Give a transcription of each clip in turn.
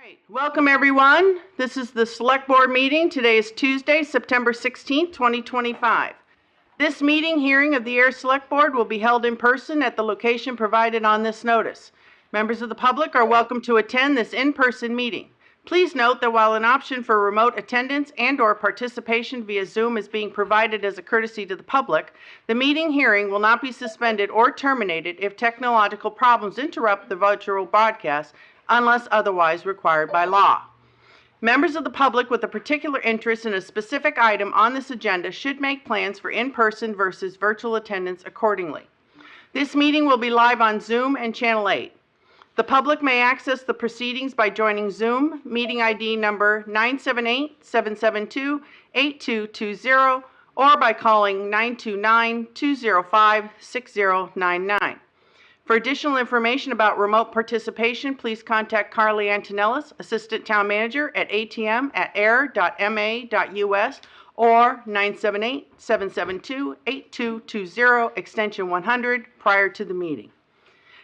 right, welcome everyone. This is the Select Board meeting. Today is Tuesday, September 16th, 2025. This meeting hearing of the Ayer Select Board will be held in person at the location provided on this notice. Members of the public are welcome to attend this in-person meeting. Please note that while an option for remote attendance and/or participation via Zoom is being provided as a courtesy to the public, the meeting hearing will not be suspended or terminated if technological problems interrupt the virtual broadcast unless otherwise required by law. Members of the public with a particular interest in a specific item on this agenda should make plans for in-person versus virtual attendance accordingly. This meeting will be live on Zoom and Channel 8. The public may access the proceedings by joining Zoom, meeting ID number 978-772-8220, or by calling 929-205-6099. For additional information about remote participation, please contact Carly Antonellis, Assistant Town Manager at atm@ayer.ma.us or 978-772-8220, extension 100, prior to the meeting.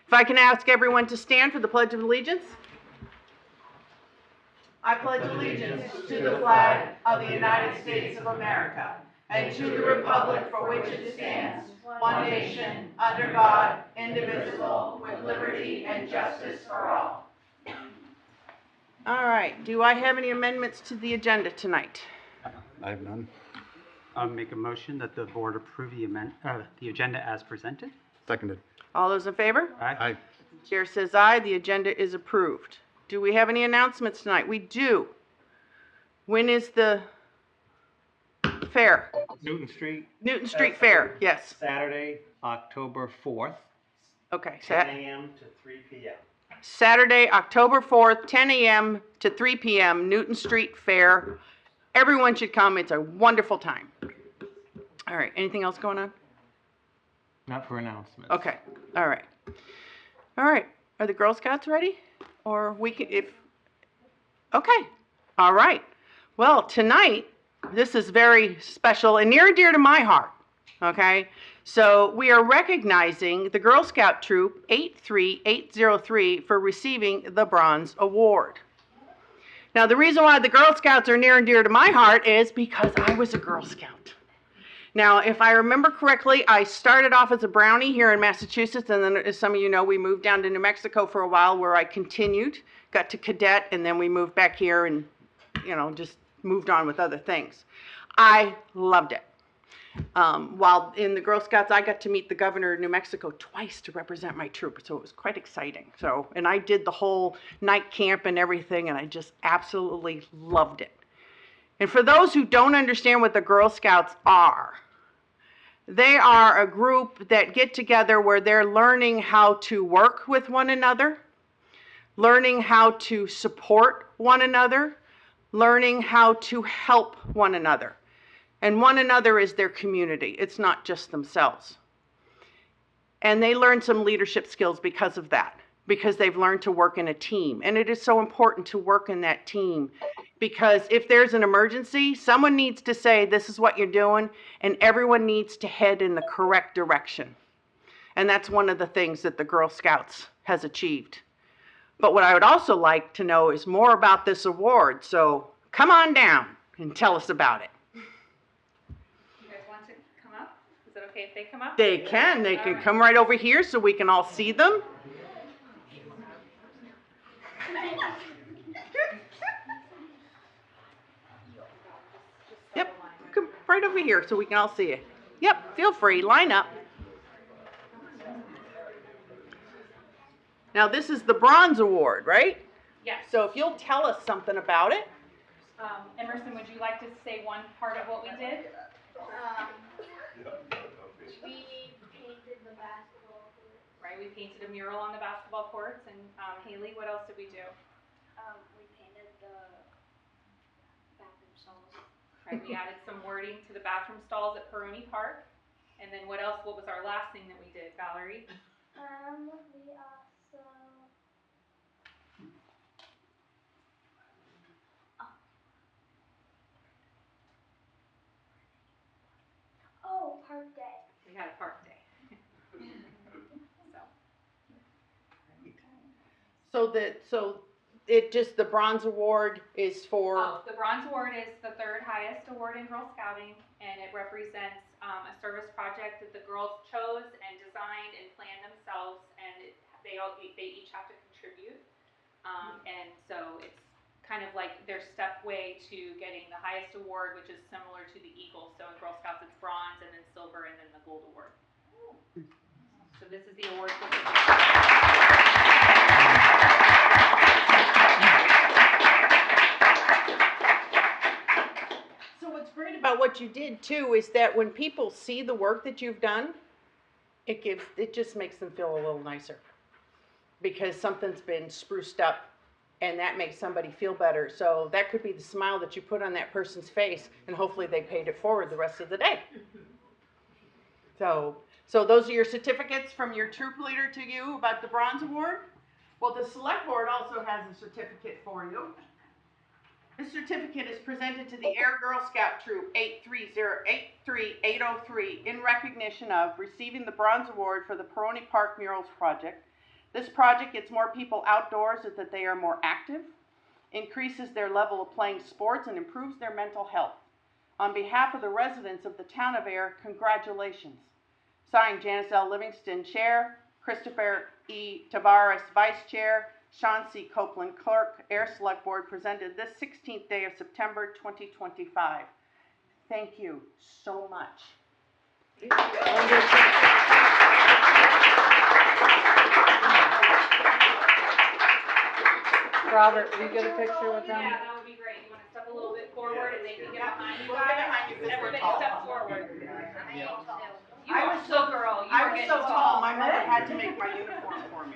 If I can ask everyone to stand for the Pledge of Allegiance. I pledge allegiance to the flag of the United States of America and to the republic for which it stands, one nation, under God, indivisible, with liberty and justice for all. All right, do I have any amendments to the agenda tonight? I have none. I'll make a motion that the board approve the agenda as presented. Seconded. All those in favor? Aye. Chair says aye, the agenda is approved. Do we have any announcements tonight? We do. When is the fair? Newton Street. Newton Street Fair, yes. Saturday, October 4th, Okay, 10 a.m. to 3 p.m. Saturday, October 4th, 10 a.m. to 3 p.m., Newton Street Fair. Everyone should come. It's a wonderful time. All right, anything else going on? Not for announcements. Okay, all right. All right, are the Girl Scouts ready? Or we can, okay, all right. Well, tonight, this is very special and near and dear to my heart, okay? So we are recognizing the Girl Scout Troop 83803 for receiving the Bronze Award. Now, the reason why the Girl Scouts are near and dear to my heart is because I was a Girl Scout. Now, if I remember correctly, I started off as a Brownie here in Massachusetts, and then, as some of you know, we moved down to New Mexico for a while where I continued, got to cadet, and then we moved back here and, just moved on with other things. I loved it. While in the Girl Scouts, I got to meet the governor of New Mexico twice to represent my troop, so it was quite exciting. And I did the whole night camp and everything, and I just absolutely loved it. And for those who don't understand what the Girl Scouts are, they are a group that get together where they're learning how to work with one another, learning how to support one another, learning how to help one another. And one another is their community. It's not just themselves. And they learn some leadership skills because of that, because they've learned to work in a team. And it is so important to work in that team, because if there's an emergency, someone needs to say, this is what you're doing, and everyone needs to head in the correct direction. And that's one of the things that the Girl Scouts has achieved. But what I would also like to know is more about this award. So come on down and tell us about it. You guys want to come up? Is it okay if they come up? They can. They can come right over here so we can all see them. Yep, come right over here so we can all see you. Yep, feel free, line up. Now this is the Bronze Award, right? Yes. So if you'll tell us something about it. Emerson, would you like to say one part of what we did? We painted the basketball court. Right, we painted a mural on the basketball courts, and Haley, what else did we do? We painted the bathroom stalls. Right, we added some wording to the bathroom stalls at Peroni Park, and then what else? What was our last thing that we did, Valerie? We also Park Day. We had a park day. So it just, the bronze award is for, Oh, the Bronze Award is the third highest award in Girl Scouting, and it represents a service project that the girls chose and designed and planned themselves, and they each have to contribute. And so it's kind of like their stepway to getting the highest award, which is similar to the Eagle. So in Girl Scouts, it's bronze, and then silver, and then the gold award. So this is the award for. so what's great about what you did too is that when people see the work that you've done, it just makes them feel a little nicer. Because something's been spruced up and that makes somebody feel better. So that could be the smile that you put on that person's face, and hopefully they paid it forward the rest of the day. So those are your certificates from your troop leader to you about the Bronze Award. Well, the select board also has a certificate for you. This certificate is presented to the Ayer Girl Scout Troop 830-83803 in recognition of receiving the Bronze Award for the Peroni Park Murals Project. This project gets more people outdoors so that they are more active, increases their level of playing sports, and improves their mental health. On behalf of the residents of the town of Ayer, congratulations. Signed, Janice L. Livingston, Chair, Christopher E. Tavares, Vice Chair, Sean C. Copeland, Clerk, Ayer Select Board, presented this 16th day of September 2025. Thank you so much. Robert, will you get a picture with them? Yeah, that would be great. You want to step a little bit forward and they can get behind you We'll get guys? behind you 'cause we're Everybody tall. step forward. You I are was so girl. You I are was getting so tall, my mother had to make my uniform for me.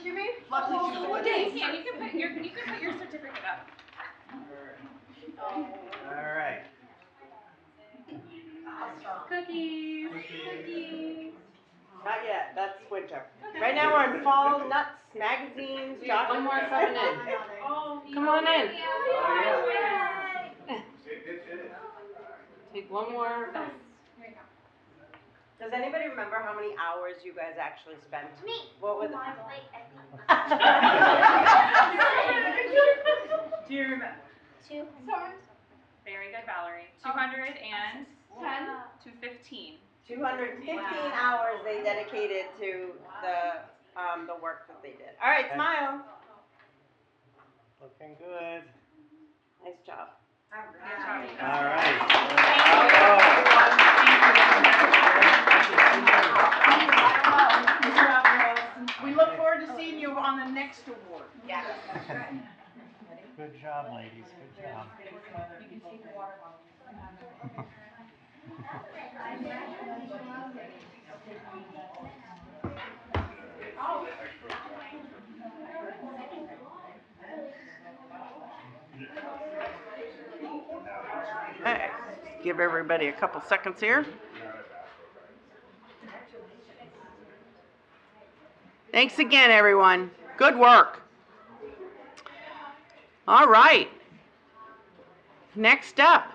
You mean? Luckily she was with Yeah, me. you can. You can put your certificate up. All right. Cookies. Cookies. Not yet, that's winter. Right now we're in fall, nuts, magazines, chocolate. One more coming in. Come on in. Take one more. Does anybody remember how many hours you guys actually spent? Me. What was Like, Do you remember? 2 Very good, Valerie. 200 and 215. 215 hours they dedicated to the work that they did. All right, smile. Looking good. Nice job. Good job, you guys. All right. We look forward to seeing you on the next award. Yeah. Good job, ladies. Good job. Okay, give everybody a couple seconds here. Thanks again, everyone. Good work. All right. Next up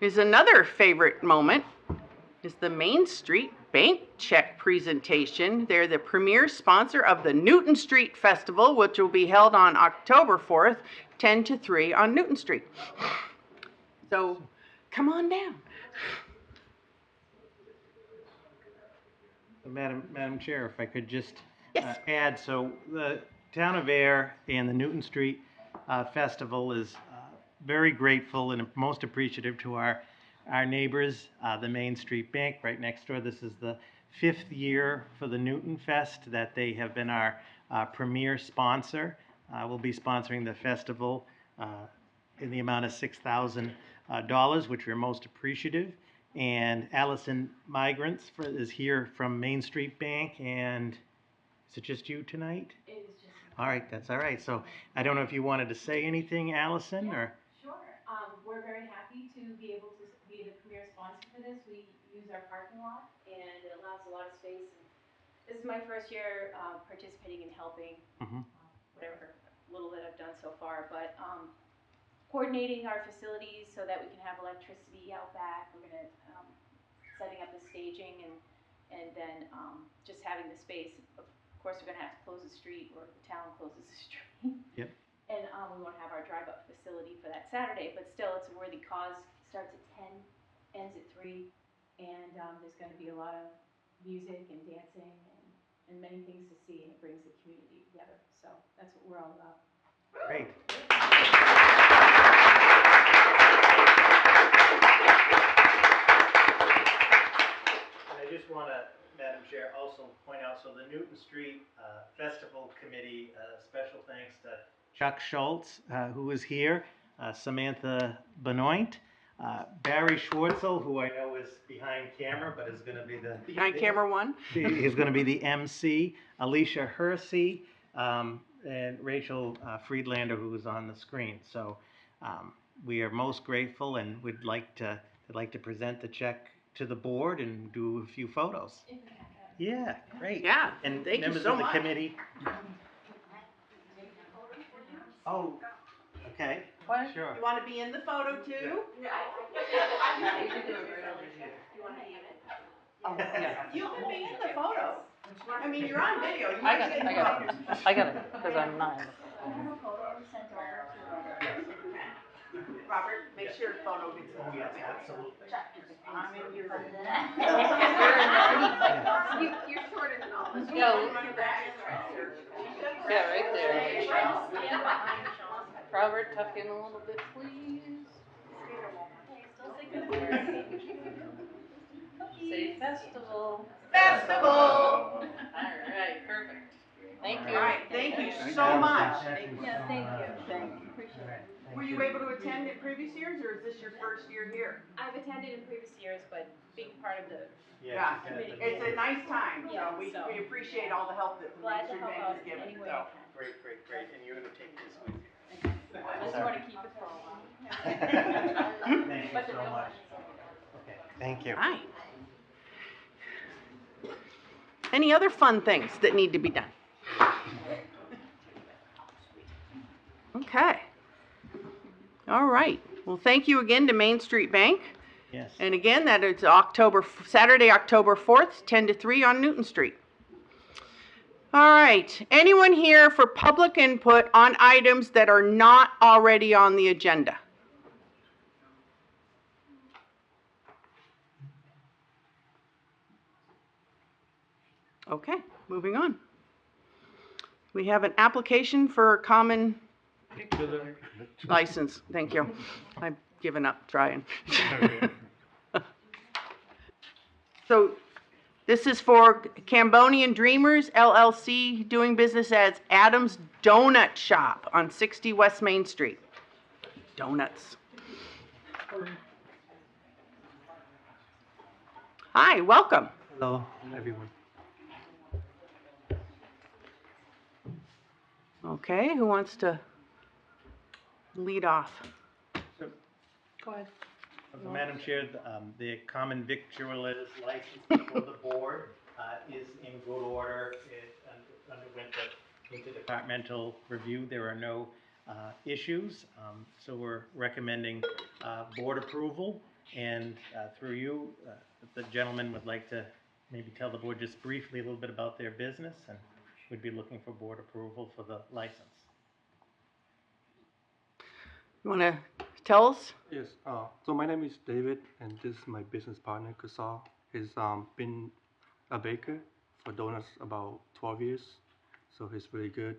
is another favorite moment, is the Main Street Bank Check presentation. They're the premier sponsor of the Newton Street Festival, which will be held on October 4th, 10 to 3 on Newton Street. So come on down. Madam Chair, if I could just Yes. add, so the town of Ayer and the Newton Street Festival is very grateful and most appreciative to our neighbors, the Main Street Bank right next door. This is the 5th year for the Newton Fest that they have been our premier sponsor. We'll be sponsoring the festival in the amount of $6,000, which we're most appreciative. And Allison Migrants is here from Main Street Bank, and is it just you tonight? It is just. All right, that's all right. So I don't know if you wanted to say anything, Allison, or? Sure. We're very happy to be able to be the premier sponsor for this. We use our parking lot and it allows a lot of space. And this is my first year participating and helping, whatever little that I've done so far, but coordinating our facilities so that we can have electricity out back. We're gonna, setting up the staging and then just having the space. Of course, we're gonna have to close the street or the town closes the street. Yep. And, we won't have our drive-up facility for that Saturday, but still, it's a worthy cause. Starts at 10, ends at 3, and, there's gonna be a lot of music and dancing and many things to see, and it brings the community together. So that's what we're all about. Great. And I just want to, Madam Chair, also point out, so the Newton Street Festival Committee, special thanks to Chuck Schultz, who is here, Samantha Benoit, Barry Schwartzel, who I know is behind camera, but is going to be the... Behind camera one? He's going to be the MC, Alicia Hersey, and Rachel Friedlander, who is on the screen. So we are most grateful, and would like to present the check to the board and do a few photos. Yeah, great. Yeah, And thank you members so of the much. committee. Oh, okay. Sure. You want to be in the photo too? Oh, yeah. You can be in the photo. I mean, you're on video. You I might got be it, in I the got it. photo. I got it, because I'm not in the Robert, make sure the photo gets. Oh, yes, absolutely. I'm in your. You're shorter than all of us. Yeah, right there. Robert, tuck in a little bit, please. Say festival. Festival. All right, perfect. Thank you. All right, thank you so much. Yeah, thank you. Appreciate it. Were you able to attend in previous years, or is this your first year here? I've attended in previous years, but being part of the Yeah, committee. it's a nice time, Yeah, so we so- appreciate all the help that the Glad to Street help Bank out has in given, any way so. I can. Great, great, great. And you're going to take this with you. Unless you wanna keep it for a while. Thank you But the so real much. one is over there. Okay, thank you. Hi. Any other fun things that need to be done? Okay. All right. Well, thank you again to Main Street Bank. Yes. And again, that is Saturday, October 4th, 10 to 3 on Newton Street. All right. Anyone here for public input on items that are not already on the agenda? Okay, moving on. We have an application for a common license. Thank you. I've given up trying. So this is for Cambonian Dreamers LLC, doing business as Adam's Donut Shop on 60 West Main Street. Donuts. Hi, welcome. Hello, everyone. Okay, who wants to lead off? Go ahead. Madam Chair, the common victualler's license before the board is in good order. It underwent the interdepartmental review. There are no issues, so we're recommending board approval. And through you, the gentleman would like to maybe tell the board just briefly a little bit about their business, and would be looking for board approval for the license. You want to tell us? Yes, so my name is David, and this is my business partner, Kasal. He's been a baker for donuts about 12 years, so he's really good.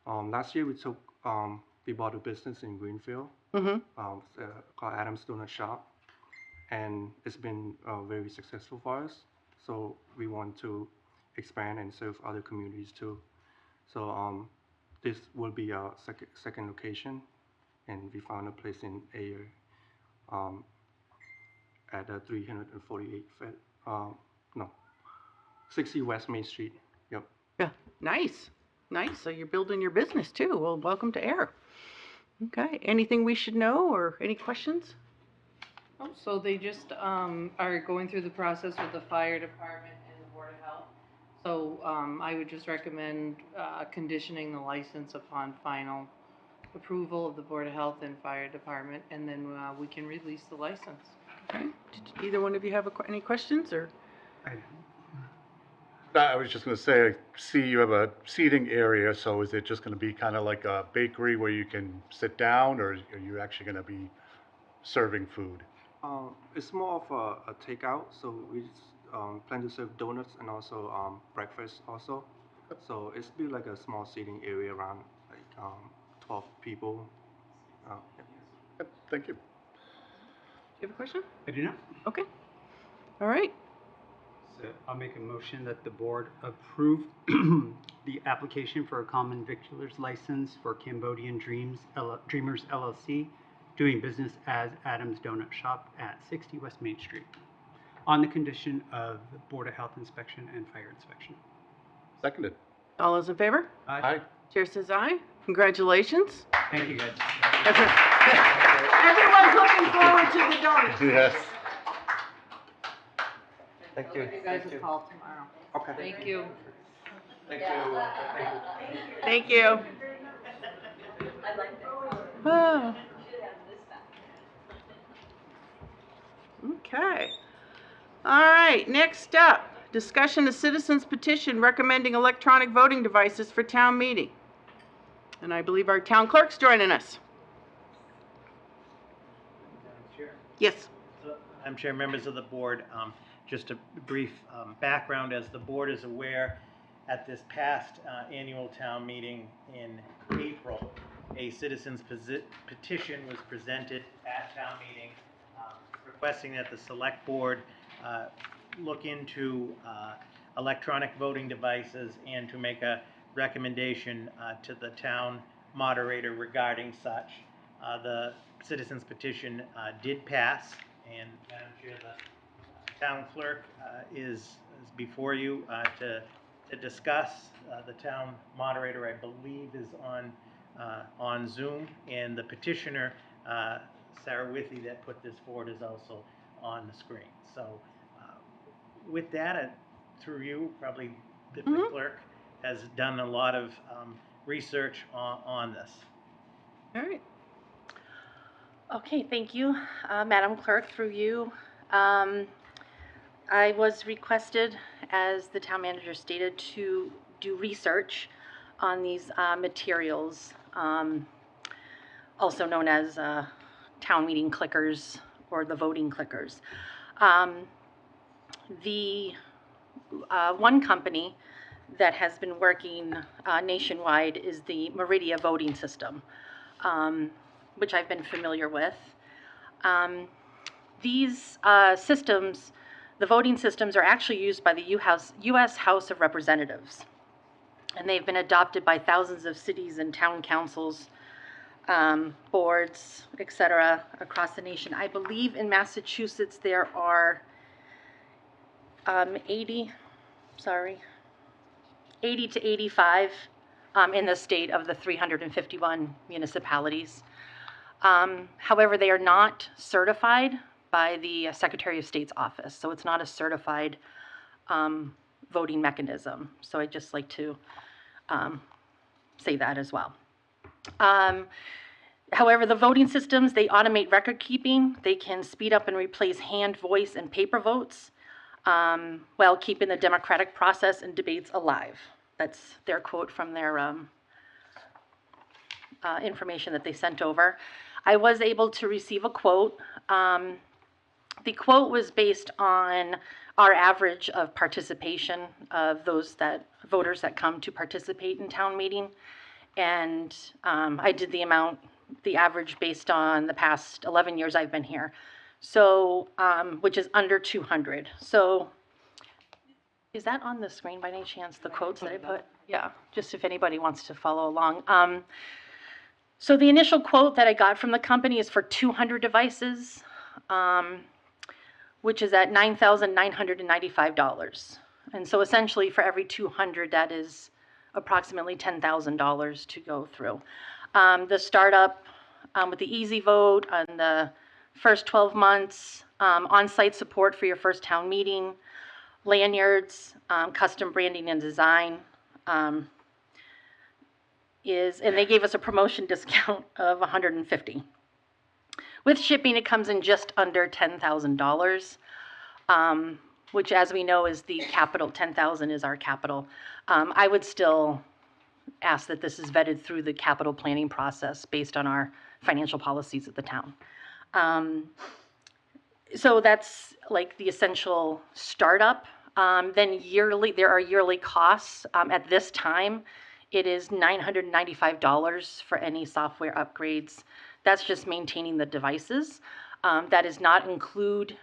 Last year we bought a business in Greenfield, Mm-hmm. called Adam's Donut Shop, and it's been very successful for us. So we want to expand and serve other communities too. So this will be our second location, and we found a place in Ayer at 60 West Main Street. Yep. Yeah, nice, nice. So you're building your business too. Well, welcome to Air. Okay, anything we should know or any questions? Oh, so they just, are going through the process with the fire department and the board of health. So, I would just recommend, conditioning the license upon final approval of the board of health and fire department, and then, we can release the license. Okay. Did either one of you have any questions or? I was just gonna say, I see you have a seating area, so is it just gonna be kind of like a bakery where you can sit down, or are you actually gonna be serving food? It's more of a takeout, so we plan to serve donuts and also breakfast also. So it's be like a small seating area around like 12 people. Yeah. Yep, thank you. Do you have a question? I do not. Okay. All right. So I'll make a motion that the board approve the application for a common victualer's license for Cambodian Dreamers LLC, doing business as Adam's Donut Shop at 60 West Main Street, on the condition of the Board of Health inspection and fire inspection. Seconded. All those in favor? Aye. Chair says aye. Congratulations. Thank you, guys. Everyone's looking forward to the donuts. Yes. Thank you. You guys will call tomorrow. Okay. Thank you. Thank you. Thank you. Oh. Okay. All right, next up, discussion of citizens petition recommending electronic voting devices for town meeting. And I believe our town clerk's joining us. Yes. Madam Chair, members of the board, just a brief background. As the board is aware, at this past annual town meeting in April, a citizen's petition was presented at town meeting requesting that the select board look into electronic voting devices and to make a recommendation to the town moderator regarding such. The citizen's petition did pass, and Madam Chair, the town clerk is before you to discuss. The town moderator, I believe, is on Zoom, and the petitioner, Sarah Withy, that put this forward, is also on the screen. So with that, through you, probably the clerk has done a lot of research on this. All right. Okay, thank you, Madam Clerk, through you. I was requested, as the town manager stated, to do research on these materials, also known as town meeting clickers or the voting clickers. The one company that has been working nationwide is the Meridia voting system, which I've been familiar with. These systems, the voting systems, are actually used by the U.S. House of Representatives, and they've been adopted by thousands of cities and town councils, boards, etc., across the nation. I believe in Massachusetts there are 80 to 85 in the state of the 351 municipalities. However, they are not certified by the Secretary of State's office, so it's not a certified voting mechanism. So I'd just like to say that as well. However, the voting systems, they automate record keeping. They can speed up and replace hand, voice, and paper votes, while keeping the democratic process and debates alive. That's their quote from their information that they sent over. I was able to receive a quote. The quote was based on our average of participation of those voters that come to participate in town meeting, and I did the average based on the past 11 years I've been here, so which is under 200. So is that on the screen by any chance, the quotes that I put? Yeah, just if anybody wants to follow along. So the initial quote that I got from the company is for 200 devices, which is at $9,995. And so essentially for every 200, that is approximately $10,000 to go through. The startup with the Easy Vote on the first 12 months, on-site support for your first town meeting, lanyards, custom branding and design, and they gave us a promotion discount of $150. With shipping, it comes in just under $10,000. which as we know is the capital, 10,000 is our capital. I would still ask that this is vetted through the capital planning process based on our financial policies of the town. So that's like the essential startup. Then yearly, there are yearly costs. At this time, it is $995 for any software upgrades. That's just maintaining the devices. That does not include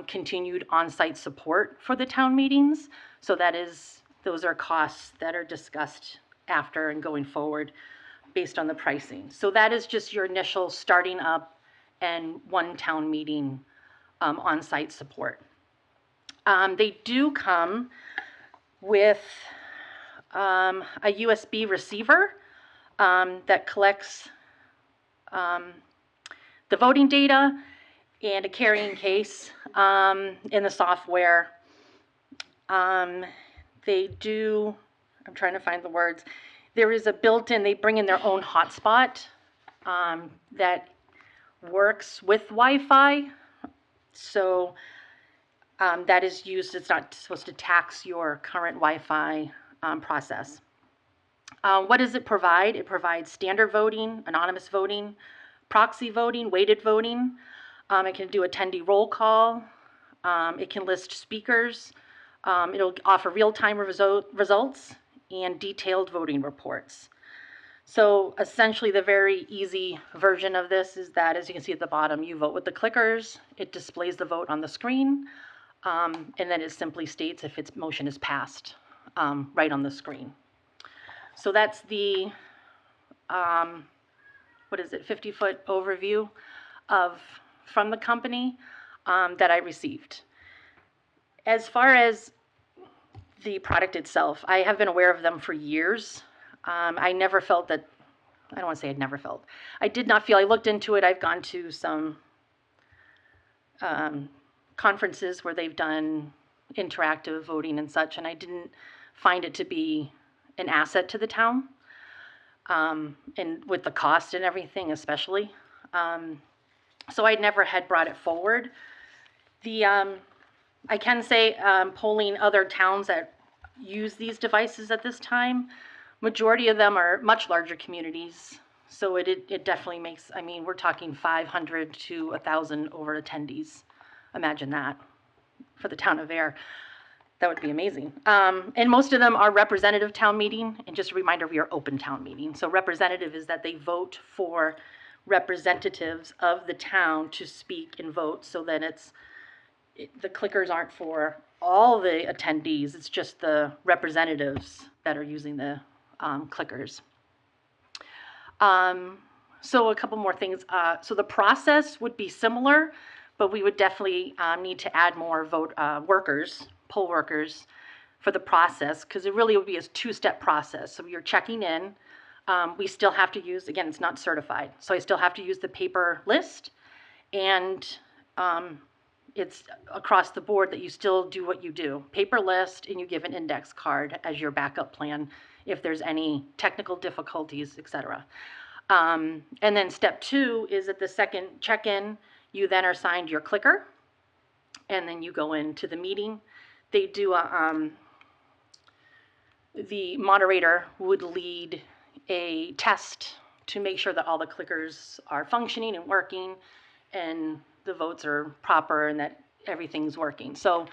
continued on-site support for the town meetings. So those are costs that are discussed after and going forward based on the pricing. So that is just your initial starting up and one town meeting on-site support. They do come with a USB receiver that collects the voting data and a carrying case in the software. They do, I'm trying to find the words. There is a built-in, they bring in their own hotspot that works with Wi-Fi. So that is used, it's not supposed to tax your current Wi-Fi process. What does it provide? It provides standard voting, anonymous voting, proxy voting, weighted voting. It can do attendee roll call. It can list speakers. It'll offer real-time results and detailed voting reports. So essentially the very easy version of this is that, as you can see at the bottom, you vote with the clickers, it displays the vote on the screen, and then it simply states if its motion is passed right on the screen. So that's the, 50-foot overview from the company that I received. As far as the product itself, I have been aware of them for years. I never felt that, I don't want to say I'd never felt. I did not feel, I looked into it, I've gone to some conferences where they've done interactive voting and such, and I didn't find it to be an asset to the town, and with the cost and everything especially. So I never had brought it forward. I can say, polling other towns that use these devices at this time, majority of them are much larger communities. So it definitely makes, I mean, we're talking 500 to 1,000 over attendees. Imagine that for the town of Ayer. That would be amazing. And most of them are representative town meeting. And just a reminder, we are open town meeting. So representative is that they vote for representatives of the town to speak and vote, so that the clickers aren't for all the attendees, it's just the representatives that are using the clickers. So a couple more things. So the process would be similar, but we would definitely need to add more poll workers for the process, because it really would be a two-step process. So you're checking in. We still have to use, again, it's not certified, so I still have to use the paper list, and it's across the board that you still do what you do. Paper list, and you give an index card as your backup plan if there's any technical difficulties, etc. And then step 2 is at the second check-in, you then are assigned your clicker, and then you go into the meeting. They do the moderator would lead a test to make sure that all the clickers are functioning and working, and the votes are proper and that everything's working. So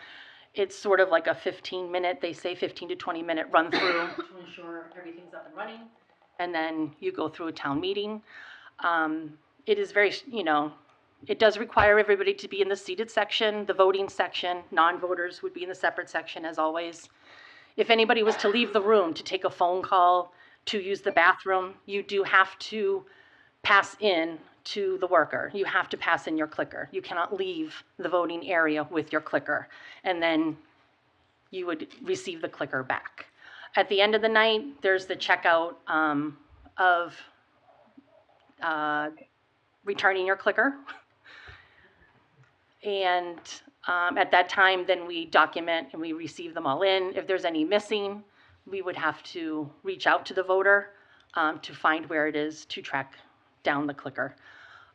it's sort of like a 15-minute, they say 15 to 20-minute run through to ensure everything's up and running, and then you go through a town meeting. It is very, it does require everybody to be in the seated section, the voting section. Non-voters would be in the separate section as always. If anybody was to leave the room to take a phone call, to use the bathroom, you do have to pass in to the worker. You have to pass in your clicker. You cannot leave the voting area with your clicker, and then you would receive the clicker back. At the end of the night, there's the checkout of returning your clicker. And at that time, then we document and we receive them all in. If there's any missing, we would have to reach out to the voter to find where it is, to track down the clicker.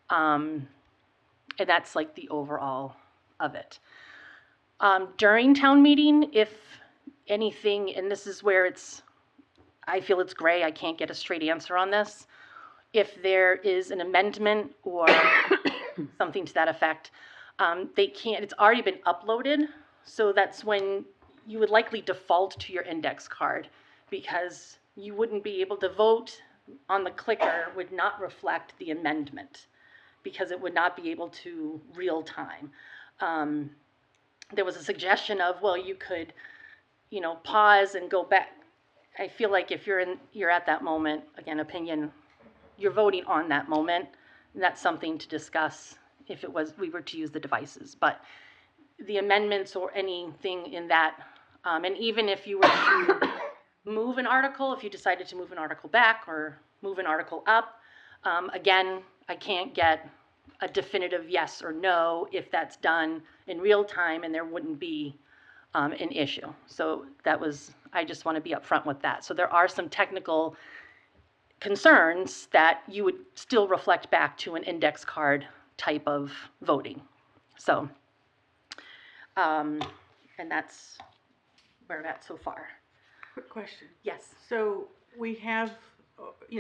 And that's like the overall of it. During town meeting, if anything, and this is where I feel it's gray, I can't get a straight answer on this. If there is an amendment or something to that effect, they can't, it's already been uploaded, so that's when you would likely default to your index card, because you wouldn't be able to vote on the clicker, would not reflect the amendment, because it would not be able to real time. There was a suggestion of, well, you could, pause and go back. I feel like if you're at that moment, again, opinion, you're voting on that moment, and that's something to discuss if we were to use the devices. But the amendments or anything in that, and even if you were to move an article, if you decided to move an article back or move an article up, again, I can't get a definitive yes or no if that's done in real time, and there wouldn't be an issue. So I just want to be upfront with that. So there are some technical concerns that you would still reflect back to an index card type of voting. So, and that's where I'm at so far. Quick question. Yes. So we have,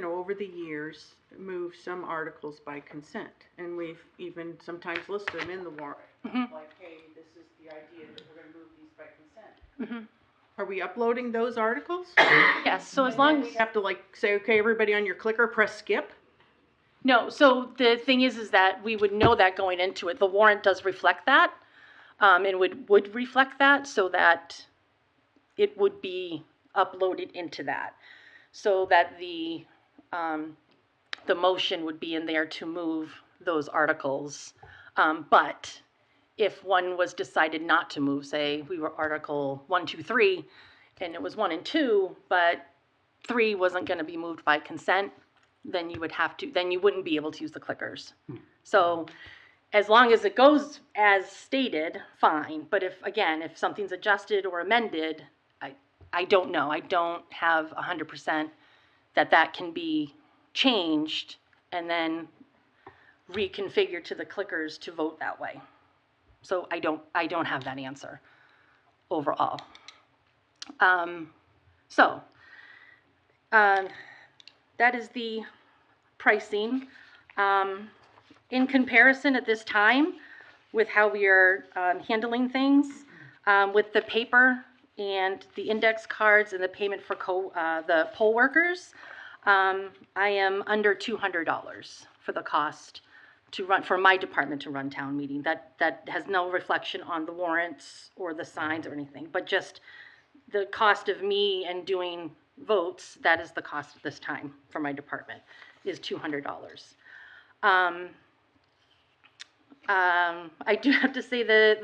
over the years, moved some articles by consent, and we've even sometimes listed them in the warrant. Mhm. Like, hey, this is the idea that we're going to move these by consent. Mm-hmm. Are we uploading those articles? Yes, so as long We as, have to say, okay, everybody on your clicker, press skip? no, so the thing is that we would know that going into it. The warrant does reflect that, and would reflect that, so that it would be uploaded into that. So that the motion would be in there to move those articles. But if one was decided not to move, say we were Article 1, 2, 3, and it was 1 and 2, but 3 wasn't going to be moved by consent, then you wouldn't be able to use the clickers. So as long as it goes as stated, fine. But if something's adjusted or amended, I don't know. I don't have 100% that can be changed and then reconfigured to the clickers to vote that way. So I don't have that answer overall. That is the pricing. In comparison at this time with how we are handling things, with the paper and the index cards and the payment for the poll workers, I am under $200 for the cost for my department to run town meeting. That has no reflection on the warrants or the signs or anything, but just the cost of me and doing votes, that is the cost at this time for my department, is $200. I do have to say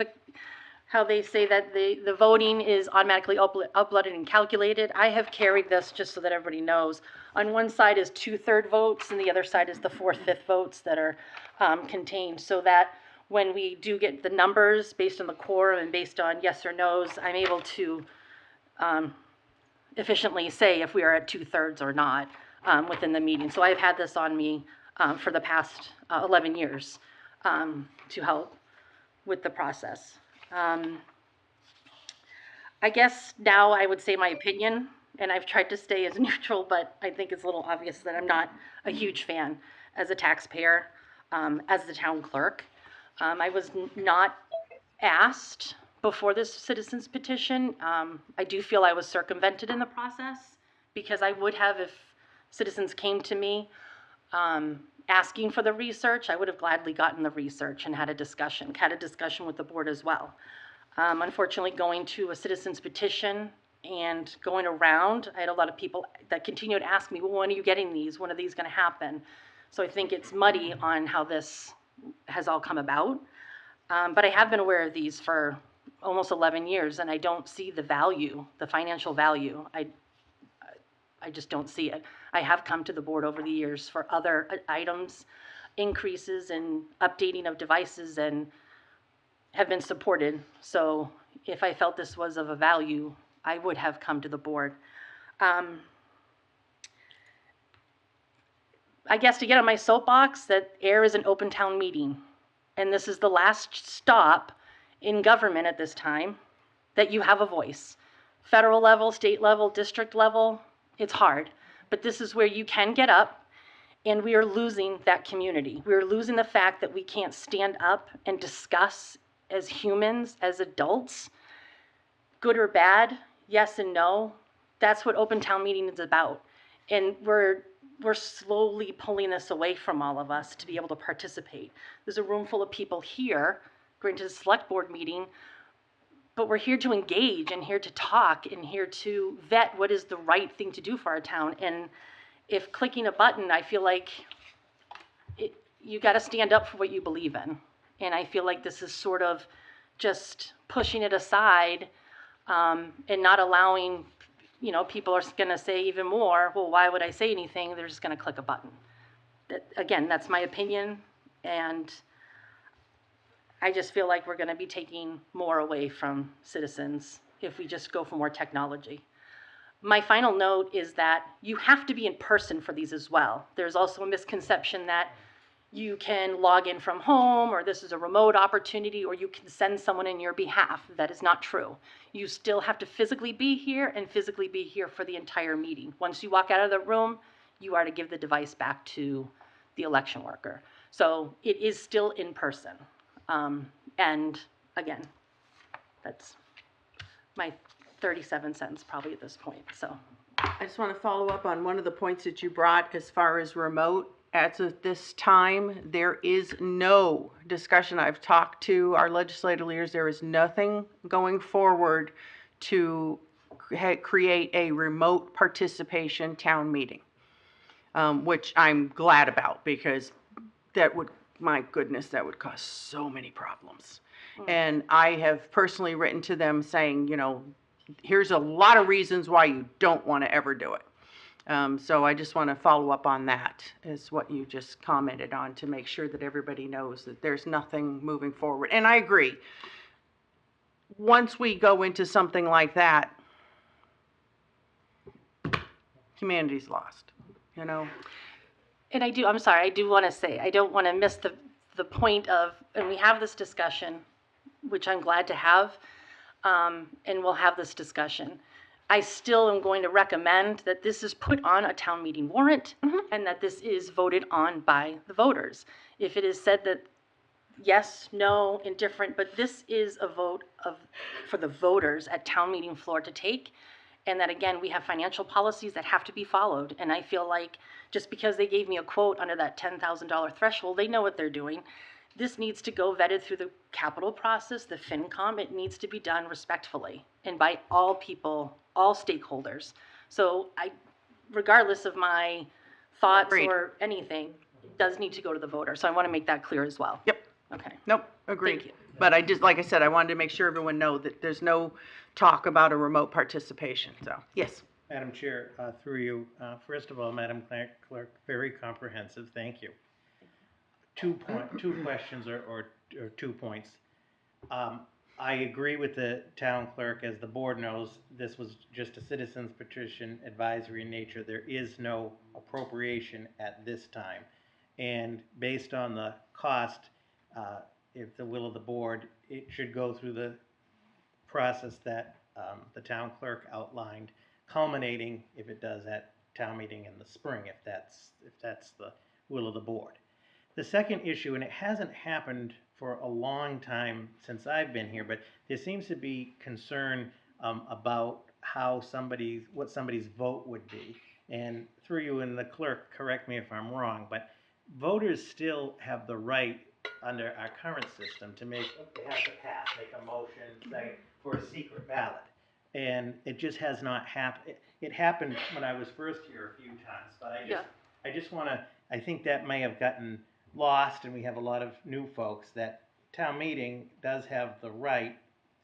how they say that the voting is automatically uploaded and calculated. I have carried this just so that everybody knows. On one side is 2/3 votes, and the other side is the 4/5 votes that are contained, so that when we do get the numbers based on the quorum and based on yes or no's, I'm able to efficiently say if we are at 2/3 or not within the meeting. So I've had this on me for the past 11 years to help with the process. I guess now I would say my opinion, and I've tried to stay as neutral, but I think it's a little obvious that I'm not a huge fan as a taxpayer, as the town clerk. I was not asked before this citizens petition. I do feel I was circumvented in the process, because I would have, if citizens came to me asking for the research, I would have gladly gotten the research and had a discussion with the board as well. Unfortunately, going to a citizens petition and going around, I had a lot of people that continued to ask me, well, when are you getting these? When are these going to happen? So I think it's muddy on how this has all come about. But I have been aware of these for almost 11 years, and I don't see the value, the financial value. I just don't see it. I have come to the board over the years for other items, increases and updating of devices, and have been supported. So if I felt this was of a value, I would have come to the board. I guess to get on my soapbox, that Ayer is an open town meeting, and this is the last stop in government at this time that you have a voice. Federal level, state level, district level, it's hard. But this is where you can get up, and we are losing that community. We are losing the fact that we can't stand up and discuss as humans, as adults, good or bad, yes and no. That's what open town meeting is about. And we're slowly pulling this away from all of us to be able to participate. There's a room full of people here going to the select board meeting, but we're here to engage and here to talk and here to vet what is the right thing to do for our town. And if clicking a button, I feel like you got to stand up for what you believe in. And I feel like this is sort of just pushing it aside and not allowing, people are going to say even more, well, why would I say anything? They're just going to click a button. Again, that's my opinion. And I just feel like we're going to be taking more away from citizens if we just go for more technology. My final note is that you have to be in person for these as well. There's also a misconception that you can log in from home, or this is a remote opportunity, or you can send someone in your behalf. That is not true. You still have to physically be here and physically be here for the entire meeting. Once you walk out of the room, you are to give the device back to the election worker. So it is still in person. And again, that's my 37 cents probably at this point, so. I just want to follow up on one of the points that you brought as far as remote. As of this time, there is no discussion. I've talked to our legislative leaders. There is nothing going forward to create a remote participation town meeting, which I'm glad about, because that would, my goodness, that would cause so many problems. And I have personally written to them saying, here's a lot of reasons why you don't want to ever do it. So I just want to follow up on that, is what you just commented on, to make sure that everybody knows that there's nothing moving forward. And I agree. Once we go into something like that, humanity's lost, And I'm sorry, I do want to say, I don't want to miss the point of, and we have this discussion, which I'm glad to have, and we'll have this discussion. I still am going to recommend that this is put on a town meeting warrant, and that this is voted on by the voters. If it is said that yes, no, indifferent, but this is a vote for the voters at town meeting floor to take, and that, again, we have financial policies that have to be followed. And I feel like just because they gave me a quote under that $10,000 threshold, they know what they're doing. This needs to go vetted through the capital process, the FinCom. It needs to be done respectfully and by all people, all stakeholders. So regardless of my thoughts Agreed. or anything, it does need to go to the voter. So I want to make that clear as well. Yep. Okay. Nope, agreed. Thank you. But I just, like I said, I wanted to make sure everyone know that there's no talk about a remote participation, so, yes. Madam Chair, through you, first of all, Madam Clerk, very comprehensive, thank you. Two questions or 2 points. I agree with the town clerk. As the board knows, this was just a citizen's petition, advisory in nature. There is no appropriation at this time. And based on the cost, if the will of the board, it should go through the process that the town clerk outlined, culminating, if it does, at town meeting in the spring, if that's the will of the board. The second issue, and it hasn't happened for a long time since I've been here, but there seems to be concern about what somebody's vote would be. And through you and the clerk, correct me if I'm wrong, but voters still have the right under our current system to make a motion, say, for a secret ballot. And it just has not happened. It happened when I was first here a few times, but I just want to, I think that may have gotten lost, and we have a lot of new folks, that town meeting does have the right,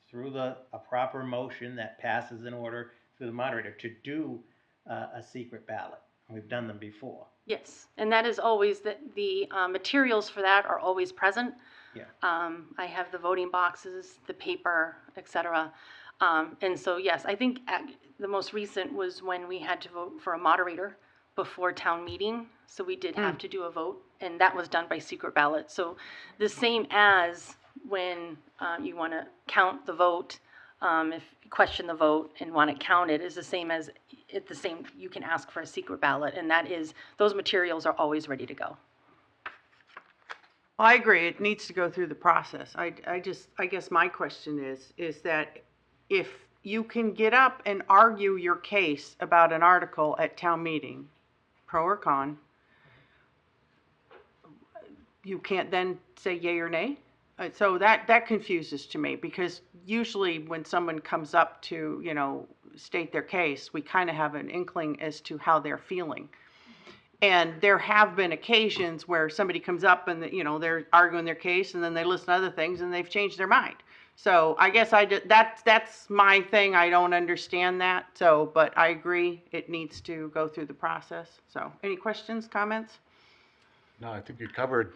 through a proper motion that passes in order through the moderator, to do a secret ballot. We've done them before. Yes, and that is always, the materials for that are always present. Yeah. I have the voting boxes, the paper, etc. And so, yes, I think the most recent was when we had to vote for a moderator before town meeting. So we did have to do a vote, and that was done by secret ballot. So the same as when you want to count the vote, if you question the vote and want it counted, is the same as, you can ask for a secret ballot, and that is, those materials are always ready to go. I agree, it needs to go through the process. I guess my question is that if you can get up and argue your case about an article at town meeting, pro or con, you can't then say yay or nay? So that confuses to me, because usually when someone comes up to, state their case, we kind of have an inkling as to how they're feeling. And there have been occasions where somebody comes up and, they're arguing their case, and then they listen to other things and they've changed their mind. So I guess that's my thing. I don't understand that. So, but I agree, it needs to go through the process. So, any questions, comments? No, I think you covered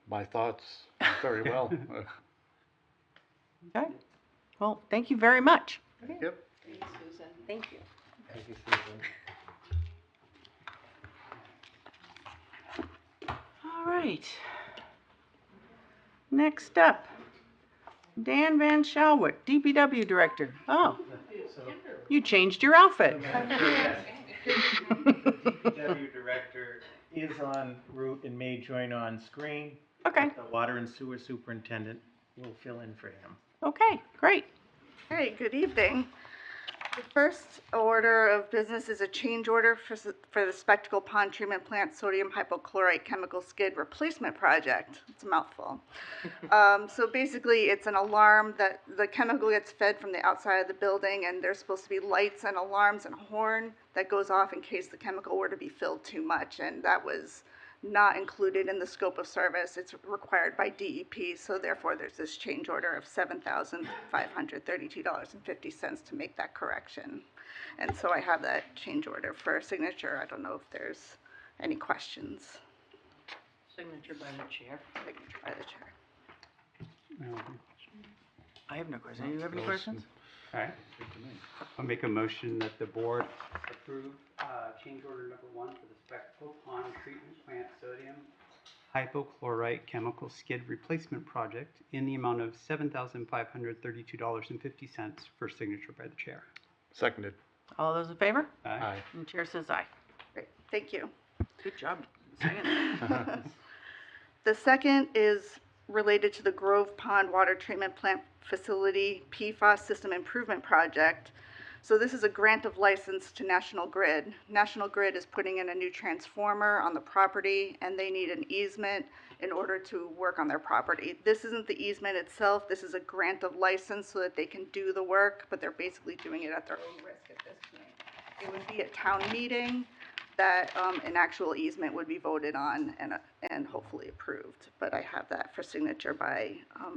my thoughts very well. Okay. Well, thank you very much. Yep. Thanks, Susan. Thank you. Thank you, Susan. All right. Next up, Dan Van Schalwick, DPW Director. Oh, you changed your outfit. DPW director is en route and may join on screen. Okay. The water and sewer superintendent will fill in for him. Okay, great. Hey, good evening. The first order of business is a change order for the Spectacle Pond Treatment Plant Sodium Hypochlorite Chemical Skid Replacement Project. It's a mouthful. So basically, it's an alarm that the chemical gets fed from the outside of the building, and there's supposed to be lights and alarms and a horn that goes off in case the chemical were to be filled too much, and that was not included in the scope of service. It's required by DEP, so therefore there's this change order of $7,532.50 to make that correction. And so I have that change order for signature. I don't know if there's any questions. Signature by the chair. Signature by the chair. I have no questions. Do you have any questions? All right. I'll make a motion that the board approve change order number 1 for the Spectacle Pond Treatment Plant Sodium Hypochlorite Chemical Skid Replacement Project in the amount of $7,532.50 for signature by the chair. Seconded. All those in favor? Aye. And the chair says aye. Great, thank you. Good job saying that. The second is related to the Grove Pond Water Treatment Plant Facility PFAS System Improvement Project. So this is a grant of license to National Grid. National Grid is putting in a new transformer on the property, and they need an easement in order to work on their property. This isn't the easement itself. This is a grant of license so that they can do the work, but they're basically doing it at their own risk at this point. It would be a town meeting that an actual easement would be voted on and hopefully approved. But I have that for signature by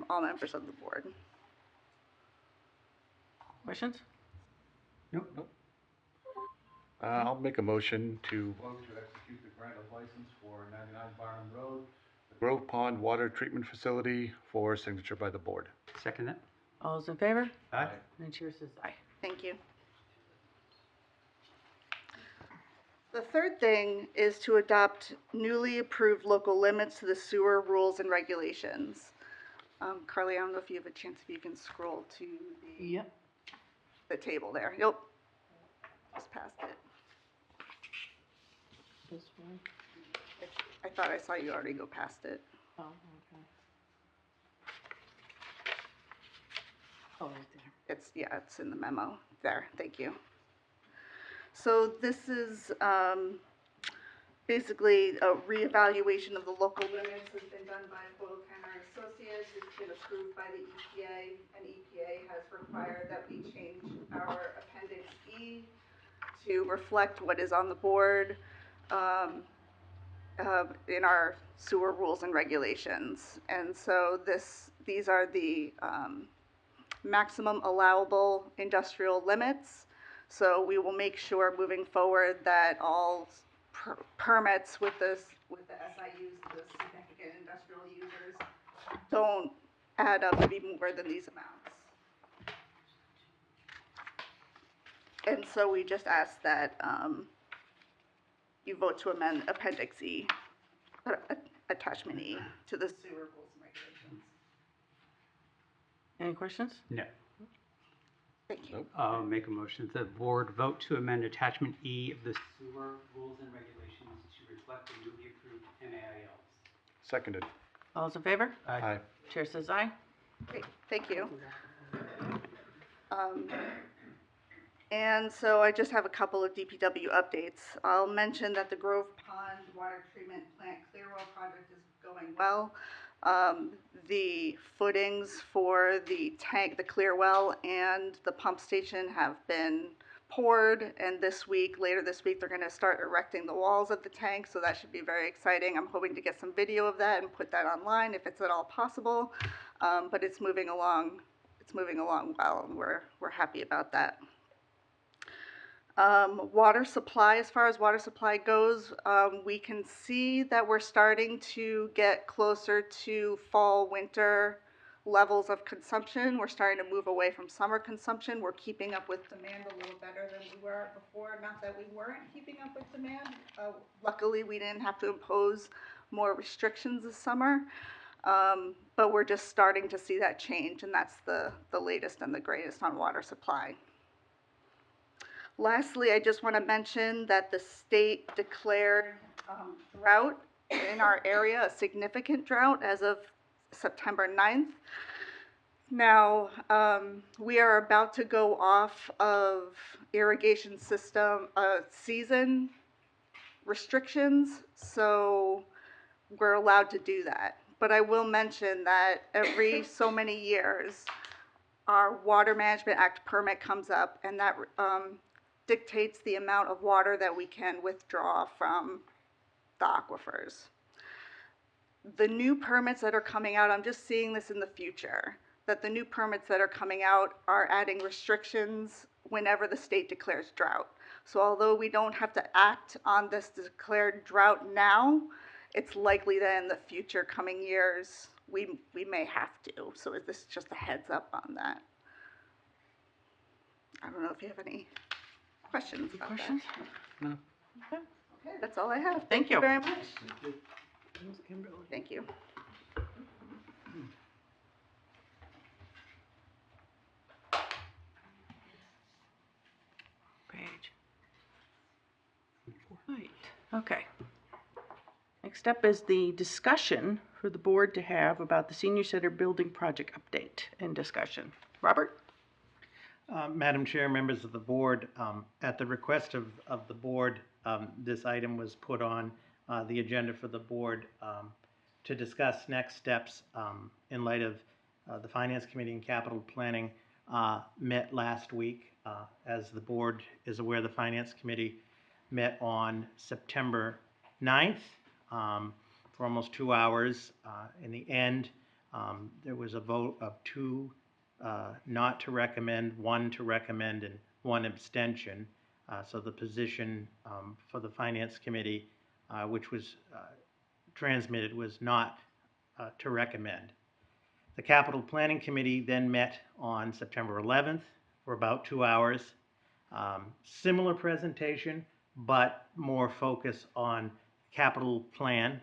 all members of the board. Questions? Nope. I'll make a motion to vote to execute the grant of license for 99 Barnum Road, the Grove Pond Water Treatment Facility, for signature by the board. Second that. All those in favor? Aye. And the chair says aye. Thank you. The third thing is to adopt newly approved local limits to the sewer rules and regulations. Carly, I don't know if you have a chance, if you can scroll to Yep. the table there. Yep. Just past it. This one. I thought I saw you already go past it. Oh, okay. Oh, right there. It's in the memo. There, thank you. So this is basically a reevaluation of the local limits has been done by Boyle Kenner Associates. It's been approved by the EPA, and EPA has required that we change our Appendix E to reflect what is on the board in our sewer rules and regulations. And so these are the maximum allowable industrial limits. So we will make sure moving forward that all permits with the SIUs, the significant industrial users, don't add up to be more than these amounts. And so we just ask that you vote to amend Appendix E, Attachment E, to the sewer rules and regulations. Any questions? No. Thank you. Make a motion that the board vote to amend attachment E of the sewer rules and regulations to reflect the newly approved MAILs. Seconded. All those in favor? Aye. Chair says aye. Great, thank you. And so I just have a couple of DPW updates. I'll mention that the Grove Pond Water Treatment Plant Clearwell project is going well. The footings for the tank, the clear well, and the pump station have been poured, and later this week, they're gonna start erecting the walls of the tank, so that should be very exciting. I'm hoping to get some video of that and put that online if it's at all possible. But it's moving along well, and we're happy about that. Water supply, as far as water supply goes, we can see that we're starting to get closer to fall, winter levels of consumption. We're starting to move away from summer consumption. We're keeping up with demand a little better than we were before. Not that we weren't keeping up with demand. Luckily, we didn't have to impose more restrictions this summer. But we're just starting to see that change, and that's the latest and the greatest on water supply. Lastly, I just want to mention that the state declared drought in our area, a significant drought as of September 9th. Now, we are about to go off of irrigation system season restrictions, so we're allowed to do that. But I will mention that every so many years, our Water Management Act permit comes up, and that dictates the amount of water that we can withdraw from the aquifers. The new permits that are coming out, I'm just seeing this in the future, that the new permits that are coming out are adding restrictions whenever the state declares drought. So although we don't have to act on this declared drought now, it's likely that in the future coming years, we may have to. So this is just a heads up on that. I don't know if you have any questions about Questions? No. that. Okay, that's all I have. Thank you. Very much. Thank you. Page. Right, okay. Next up is the discussion for the board to have about the senior center building project update and discussion. Robert? Madam Chair, members of the board, at the request of the board, this item was put on the agenda for the board to discuss next steps in light of the Finance Committee and Capital Planning met last week. As the board is aware, the Finance Committee met on September 9th for almost 2 hours. In the end, there was a vote of 2 not to recommend, 1 to recommend, and 1 abstention. So the position for the Finance Committee, which was transmitted, was not to recommend. The Capital Planning Committee then met on September 11th for about 2 hours. Similar presentation, but more focus on capital plan.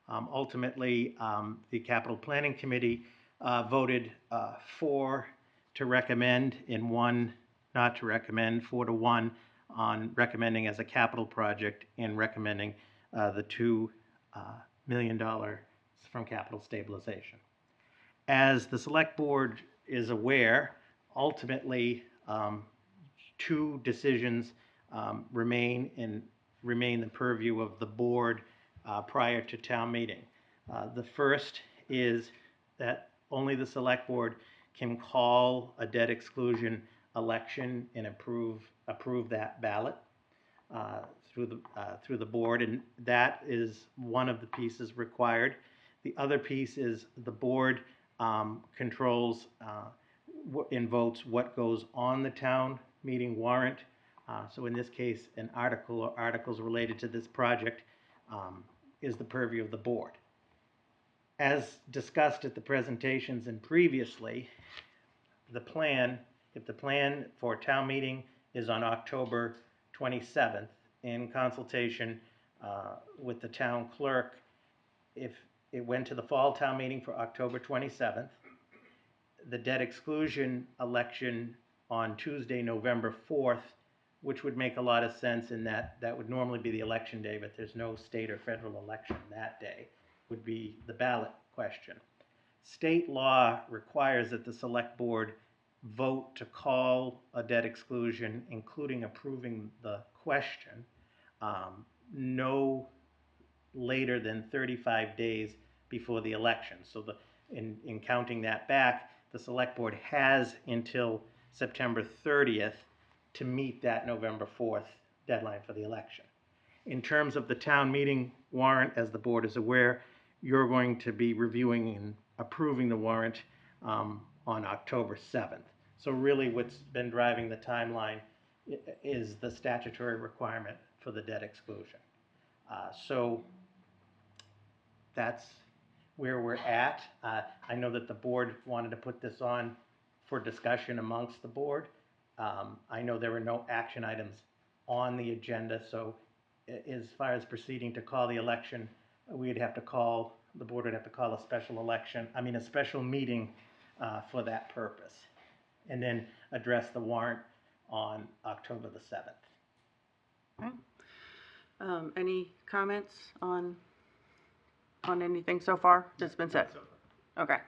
Ultimately, the Capital Planning Committee voted 4 to recommend and 1 not to recommend, 4 to 1 on recommending as a capital project and recommending the $2 million from capital stabilization. As the select board is aware, ultimately 2 decisions remain the purview of the board prior to town meeting. The first is that only the select board can call a debt exclusion election and approve that ballot through the board, and that is one of the pieces required. The other piece is the board controls and votes what goes on the town meeting warrant. So in this case, an article or articles related to this project is the purview of the board. As discussed at the presentations and previously, if the plan for town meeting is on October 27th, in consultation with the town clerk, if it went to the fall town meeting for October 27th, the debt exclusion election on Tuesday, November 4th, which would make a lot of sense in that that would normally be the election day, but there's no state or federal election that day, would be the ballot question. State law requires that the select board vote to call a debt exclusion, including approving the question, no later than 35 days before the election. So in counting that back, the select board has until September 30th to meet that November 4th deadline for the election. In terms of the town meeting warrant, as the board is aware, you're going to be reviewing and approving the warrant on October 7th. So really what's been driving the timeline is the statutory requirement for the debt exclusion. So that's where we're at. I know that the board wanted to put this on for discussion amongst the board. I know there were no action items on the agenda, so as far as proceeding to call the election, the board would have to call a special meeting for that purpose, and then address the warrant on October the 7th. Okay. Any comments on anything so far that's been said? Okay.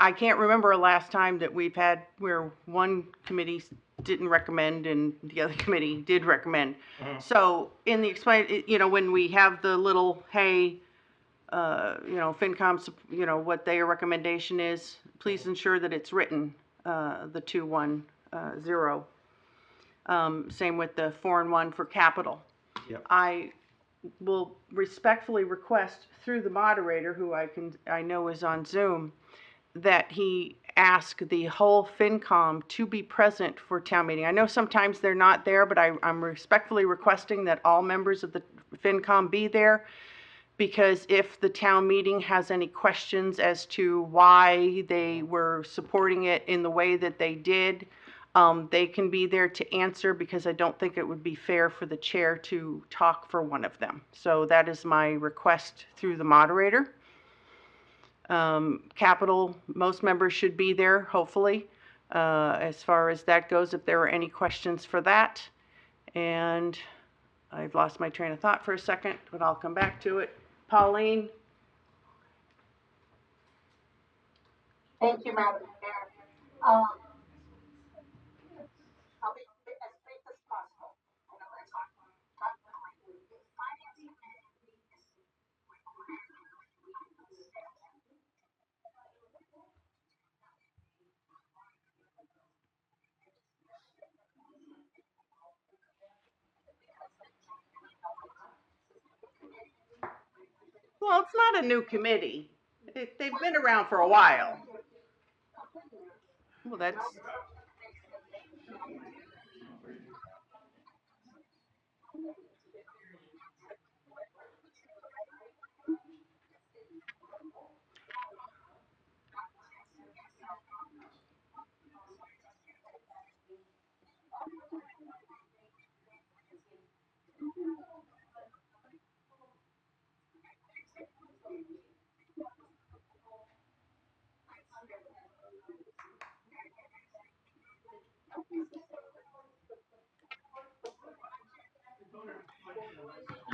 I can't remember a last time that we've had where one committee didn't recommend and the other committee did recommend. So in the when we have the little, hey, FinCom, what their recommendation is, please ensure that it's written, the 2-1-0. Same with the 4-1 for capital. Yep. I will respectfully request through the moderator, who I know is on Zoom, that he ask the whole FinCom to be present for town meeting. I know sometimes they're not there, but I'm respectfully requesting that all members of the FinCom be there, because if the town meeting has any questions as to why they were supporting it in the way that they did, they can be there to answer, because I don't think it would be fair for the chair to talk for one of them. So that is my request through the moderator. Capital, most members should be there, hopefully, as far as that goes, if there are any questions for that. And I've lost my train of thought for a second, but I'll come back to it. Pauline? Thank you, Madam Chair. I'll be as brief as possible. I know we're talking financing Well, it's not a new committee. They've been around for a while. Well, that's...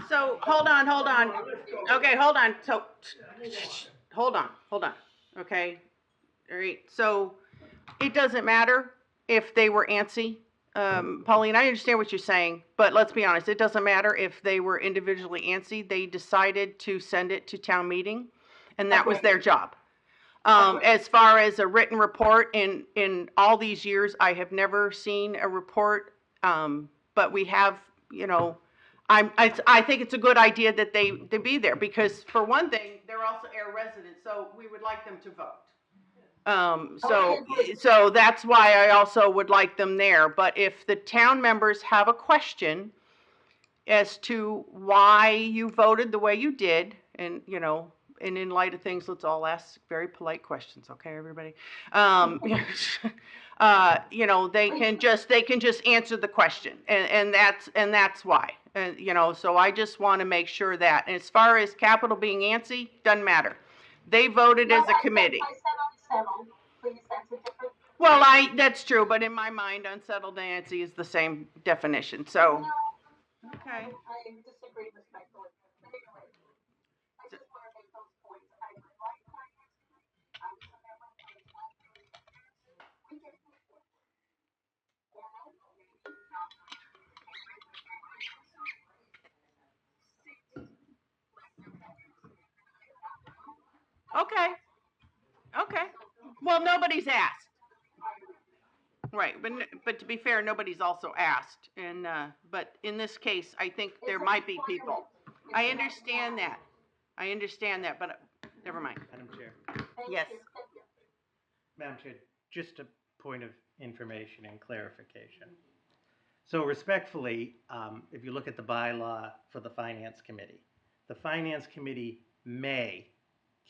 So, hold on. Okay, hold on. So, hold on. Okay? All right. So, it doesn't matter if they were antsy. Pauline, I understand what you're saying, but let's be honest. It doesn't matter if they were individually antsy. They decided to send it to town meeting, and that was their job. As far as a written report, in all these years, I have never seen a report, but we have, I think it's a good idea that they be there, because for one thing, they're also Ayer residents, so we would like them to vote. So that's why I also would like them there. But if the town members have a question as to why you voted the way you did, and and in light of things, let's all ask very polite questions, okay, everybody? They can just answer the question, and that's why. And so I just want to make sure that, and as far as capital being antsy, doesn't matter. They voted as a committee. I said unsettled, please, that's a different. Well, that's true, but in my mind, unsettled Nancy is the same definition, so. No, Okay. I disagree respectfully, but anyway, I just want to make those points. I would like finance committee, I was a member of it, we get people. Or maybe not. Okay, okay. Well, nobody's asked. Right, but to be fair, nobody's also asked, and, but in this case, I think there might be people. I understand that, but, never mind. Madam Chair. Yes, Madam Chair, just a point of information and clarification. So respectfully, if you look at the bylaw for the Finance Committee, the Finance Committee may,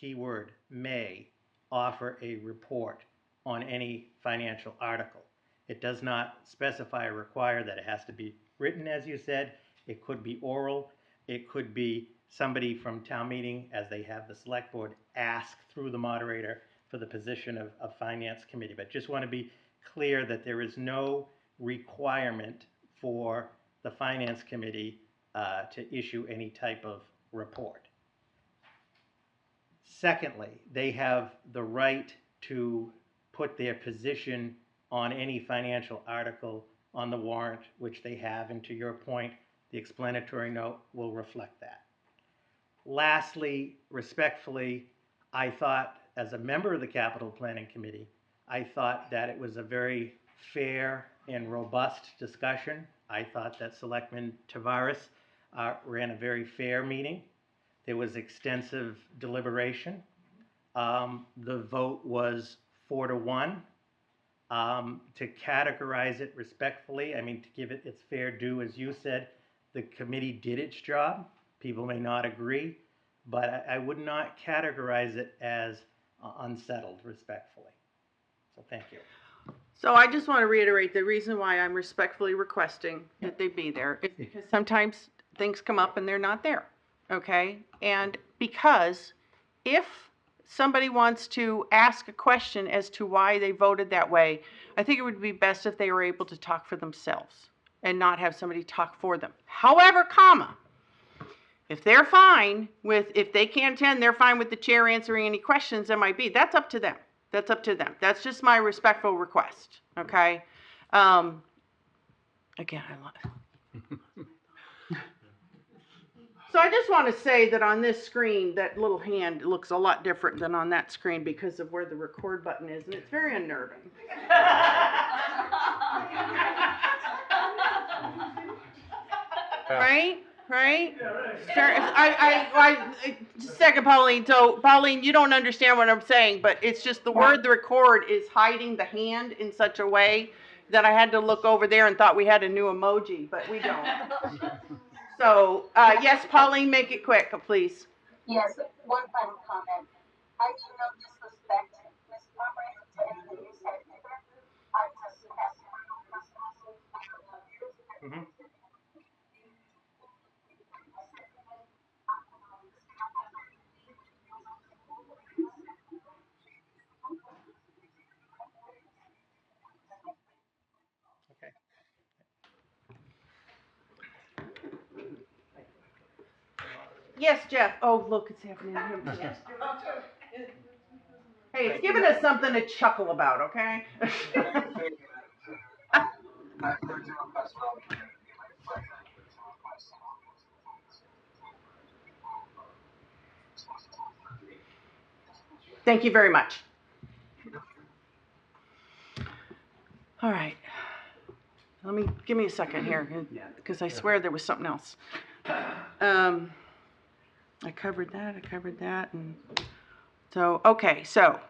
keyword, may, offer a report on any financial article. It does not specify or require that it has to be written, as you said. It could be oral. It could be somebody from town meeting, as they have the select board, ask through the moderator for the position of Finance Committee. But just want to be clear that there is no requirement for the Finance Committee to issue any type of report. Secondly, they have the right to put their position on any financial article on the warrant, which they have, and to your point, the explanatory note will reflect that. Lastly, respectfully, I thought, as a member of the Capital Planning Committee, I thought that it was a very fair and robust discussion. I thought that Selectman Tavares ran a very fair meeting. There was extensive deliberation. The vote was 4-1. To categorize it respectfully, I mean, to give it its fair due, as you said, the committee did its job. People may not agree, but I would not categorize it as unsettled respectfully. So thank you. so I just want to reiterate, the reason why I'm respectfully requesting that they be there is because sometimes things come up and they're not there, okay? And because if somebody wants to ask a question as to why they voted that way, I think it would be best if they were able to talk for themselves and not have somebody talk for them. However, if they're fine with, if they can't attend, they're fine with the chair answering any questions that might be, that's up to them. That's up to them. That's just my respectful request, okay? Again, I love. So I just want to say that on this screen, that little hand looks a lot different than on that screen because of where the record button is, and it's very unnerving. Right? Just a second, Pauline. So, Pauline, you don't understand what I'm saying, but it's just the word the record is hiding the hand in such a way that I had to look over there and thought we had a new emoji, but we don't. So, yes, Pauline, make it quick, please. Yes, one final comment. I mean no disrespect, Ms. Operator, to anything you said either. I just asked for your personal Mm-hmm. Okay. Yes, Jeff. Oh, look, it's happening to him too. Hey, it's giving us something to chuckle about, okay? Thank you very much. All right. Give me a second here, because I swear there was something else. I covered that, and so, okay, so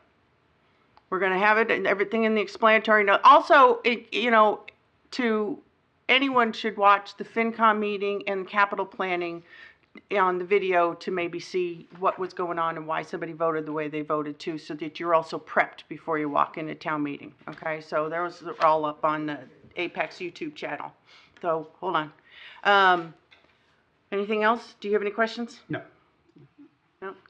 we're gonna have it and everything in the explanatory note. Also, anyone should watch the FinCom meeting and capital planning on the video to maybe see what was going on and why somebody voted the way they voted too, so that you're also prepped before you walk into town meeting, okay? So those are all up on the Apex YouTube channel. So, hold on. Anything else? Do you have any questions? No.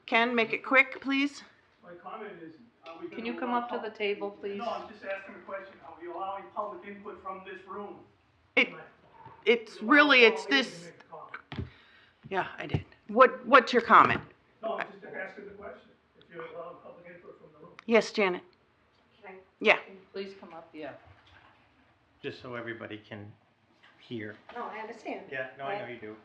Ken, make it quick, please. My comment is, are we Can gonna you come allow up to the table, please? No, I'm just asking a question. Are we allowing public input from this room? It, tonight? it's You allow really, it's Pauline to this, make a comment. yeah, I did. What's your comment? No, I'm just asking the question. If you're allowing public input from the room. Yes, Janet? Yeah. Can you please come up? Yeah. Just so everybody can hear. No, I understand. Yeah, no, I know you do.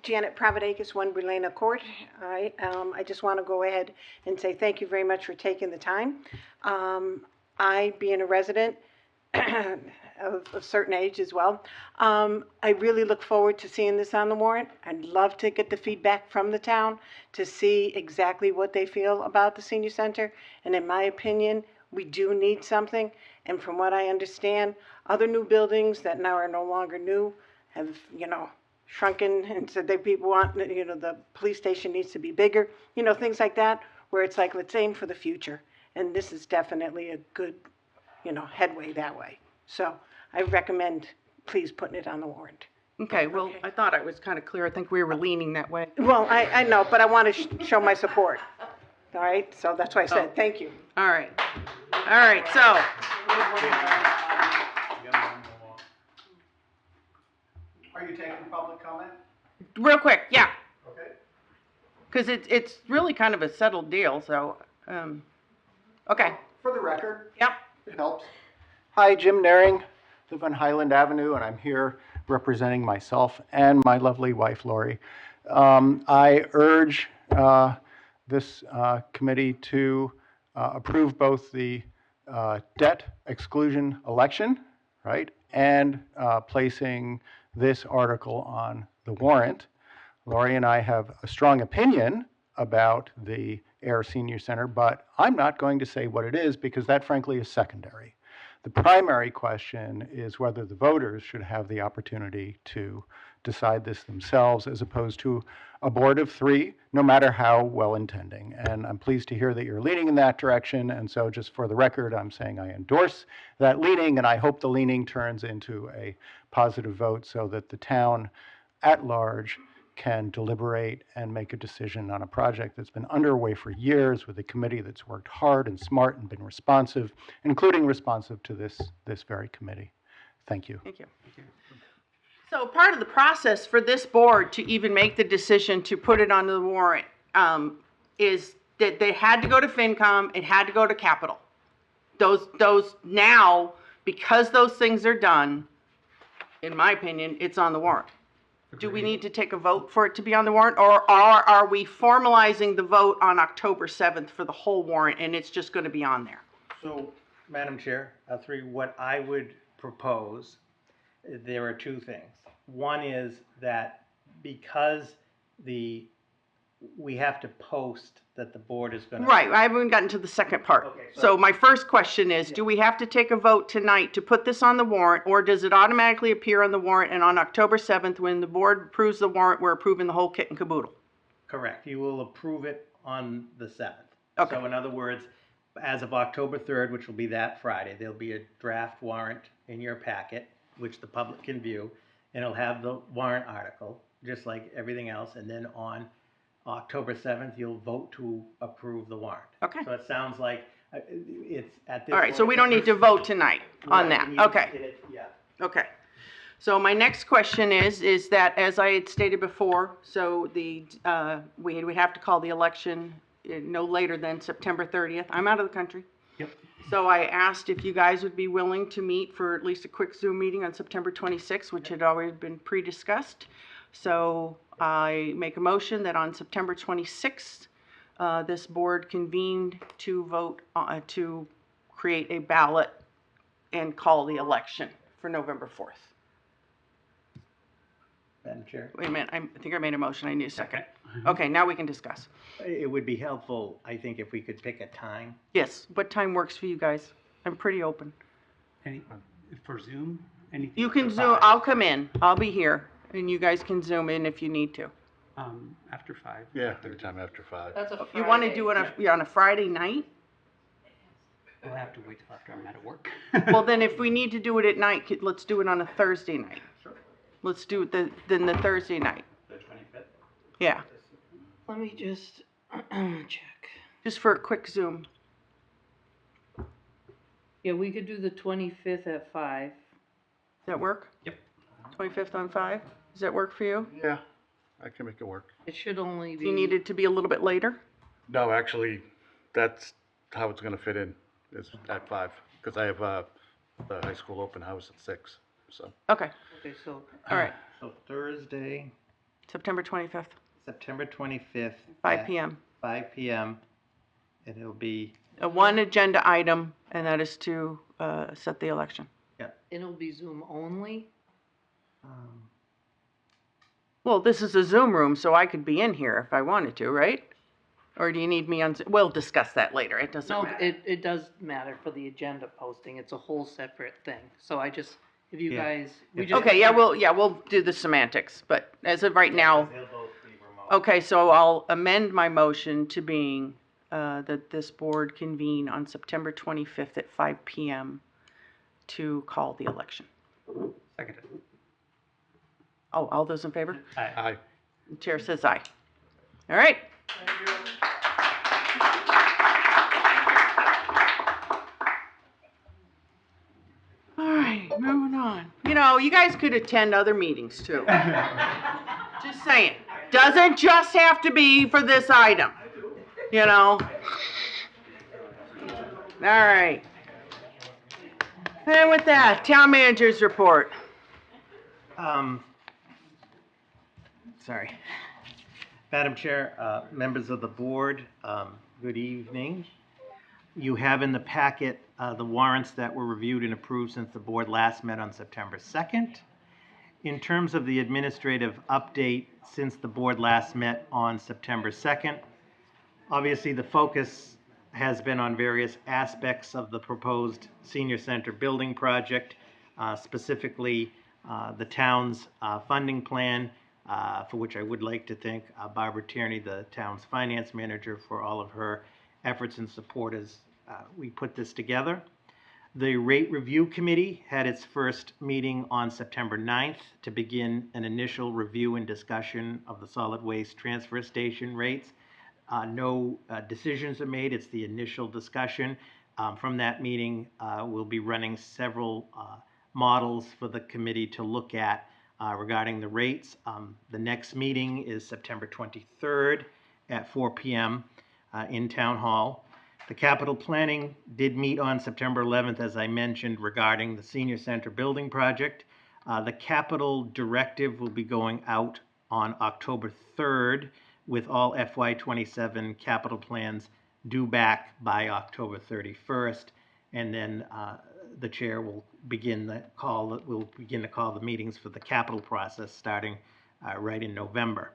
Janet Providakis, 1 Brulena Court. I just want to go ahead and say thank you very much for taking the time. I, being a resident of a certain age as well, I really look forward to seeing this on the warrant. I'd love to get the feedback from the town to see exactly what they feel about the senior center. And in my opinion, we do need something. And from what I understand, other new buildings that now are no longer new have, shrunken and said that people want, the police station needs to be bigger, things like that, where it's like, let's aim for the future. And this is definitely a good, headway that way. So I recommend please putting it on the warrant. Okay, well, I thought I was kind of clear. I think we were leaning that way. Well, I know, but I want to show my support. All right, so that's why I said, thank you. All right. All right, so, Are you taking public comment? real quick, yeah, Okay. because it's really kind of a settled deal, so, okay. For the record, Yep. it helps. Hi, Jim Naring, live on Highland Avenue, and I'm here representing myself and my lovely wife, Lori. I urge this committee to approve both the debt exclusion election, right, and placing this article on the warrant. Lori and I have a strong opinion about the Ayer Senior Center, but I'm not going to say what it is because that frankly is secondary. The primary question is whether the voters should have the opportunity to decide this themselves as opposed to a board of 3, no matter how well-intending. And I'm pleased to hear that you're leaning in that direction. And so just for the record, I'm saying I endorse that leaning, and I hope the leaning turns into a positive vote so that the town at large can deliberate and make a decision on a project that's been underway for years with a committee that's worked hard and smart and been responsive, including responsive to this very committee. Thank you. Thank you. So part of the process for this board to even make the decision to put it on the warrant is that they had to go to FinCom, it had to go to Capital. Those now, because those things are done, in my opinion, it's on the warrant. Do we need to take a vote for it to be on the warrant, or are we formalizing the vote on October 7th for the whole warrant and it's just going to be on there? So, Madam Chair, what I would propose, there are 2 things. One is that because we have to post that the board is going to. Right, I haven't gotten to the second part. Okay, So my first question is, do we have to take a vote tonight to put this on the warrant, or does it automatically appear on the warrant, and on October 7th, when the board approves the warrant, we're approving the whole kit and caboodle? Correct. You will approve it on the 7th. Okay. So in other words, as of October 3rd, which will be that Friday, there'll be a draft warrant in your packet, which the public can view, and it'll have the warrant article, just like everything else, and then on October 7th, you'll vote to approve the warrant. Okay. So it sounds like it's at this. All right, so point, we don't need to vote tonight on that, Right, okay. Yeah. Okay. So my next question is that, as I had stated before, so we would have to call the election no later than September 30th. I'm out of the country. Yep. So I asked if you guys would be willing to meet for at least a quick Zoom meeting on September 26th, which had already been pre-discussed. So I make a motion that on September 26th, this board convened to vote to create a ballot and call the election for November 4th. Madam Chair. Wait a minute, I think I made a motion, I need a second. Okay, now we can discuss. It would be helpful, I think, if we could pick a time. Yes, what time works for you guys? I'm pretty open. For Zoom, anything? You can for Zoom, 5? I'll come in, I'll be here, and you guys can Zoom in if you need to. After 5. Yeah, anytime after 5. That's a Friday. You want to do it on a Friday night? We'll have to wait till after I'm out of work. Well, then if we need to do it at night, let's do it on a Thursday night. Sure. Let's do it then the Thursday night. The 25th? Yeah. Let me just check. Just for a quick Zoom. Yeah, we could do the 25th at 5. Does that work? Yep. 25th on 5? Does that work for you? Yeah, I can make it work. It should only Do be. you need it to be a little bit later? No, actually, that's how it's gonna fit in, is at 5, because I have, the high school open house at 6, so. Okay, Okay, so all right. So Thursday, September 25th, September 25th. 5 at PM. 5 PM, and it'll be, One agenda item, and that is to set the election. it'll be Zoom only. um, Well, this is a Zoom room, so I could be in here if I wanted to, right? Or do you need me on, we'll discuss that later, it doesn't No, matter. it does matter for the agenda posting. It's a whole separate thing. So I just, if you Yeah. guys, we just. Okay, yeah, we'll do the semantics, but as of right now, they'll both be remote. okay, so I'll amend my motion to being that this board convene on September 25th at 5 PM to call the election. Seconded. Oh, all those in favor? Aye. Aye. The chair says aye. All right. All right, moving on. You know, you guys could attend other meetings too. Just saying. Doesn't just have to be for this item, you know? All right. And with that, town manager's report. Sorry. Madam Chair, members of the board, good evening. You have in the packet the warrants that were reviewed and approved since the board last met on September 2nd. In terms of the administrative update since the board last met on September 2nd, obviously the focus has been on various aspects of the proposed senior center building project, specifically the town's funding plan, for which I would like to thank Barbara Tierney, the town's finance manager, for all of her efforts and support as we put this together. The Rate Review Committee had its first meeting on September 9th to begin an initial review and discussion of the solid waste transfer station rates. No decisions are made. It's the initial discussion. From that meeting, we'll be running several models for the committee to look at regarding the rates. The next meeting is September 23rd at 4 p.m. In Town Hall. The capital planning did meet on September 11th, as I mentioned, regarding the senior center building project. The capital directive will be going out on October 3rd, with all FY27 capital plans due back by October 31st. And then the chair will begin to call the meetings for the capital process starting right in November.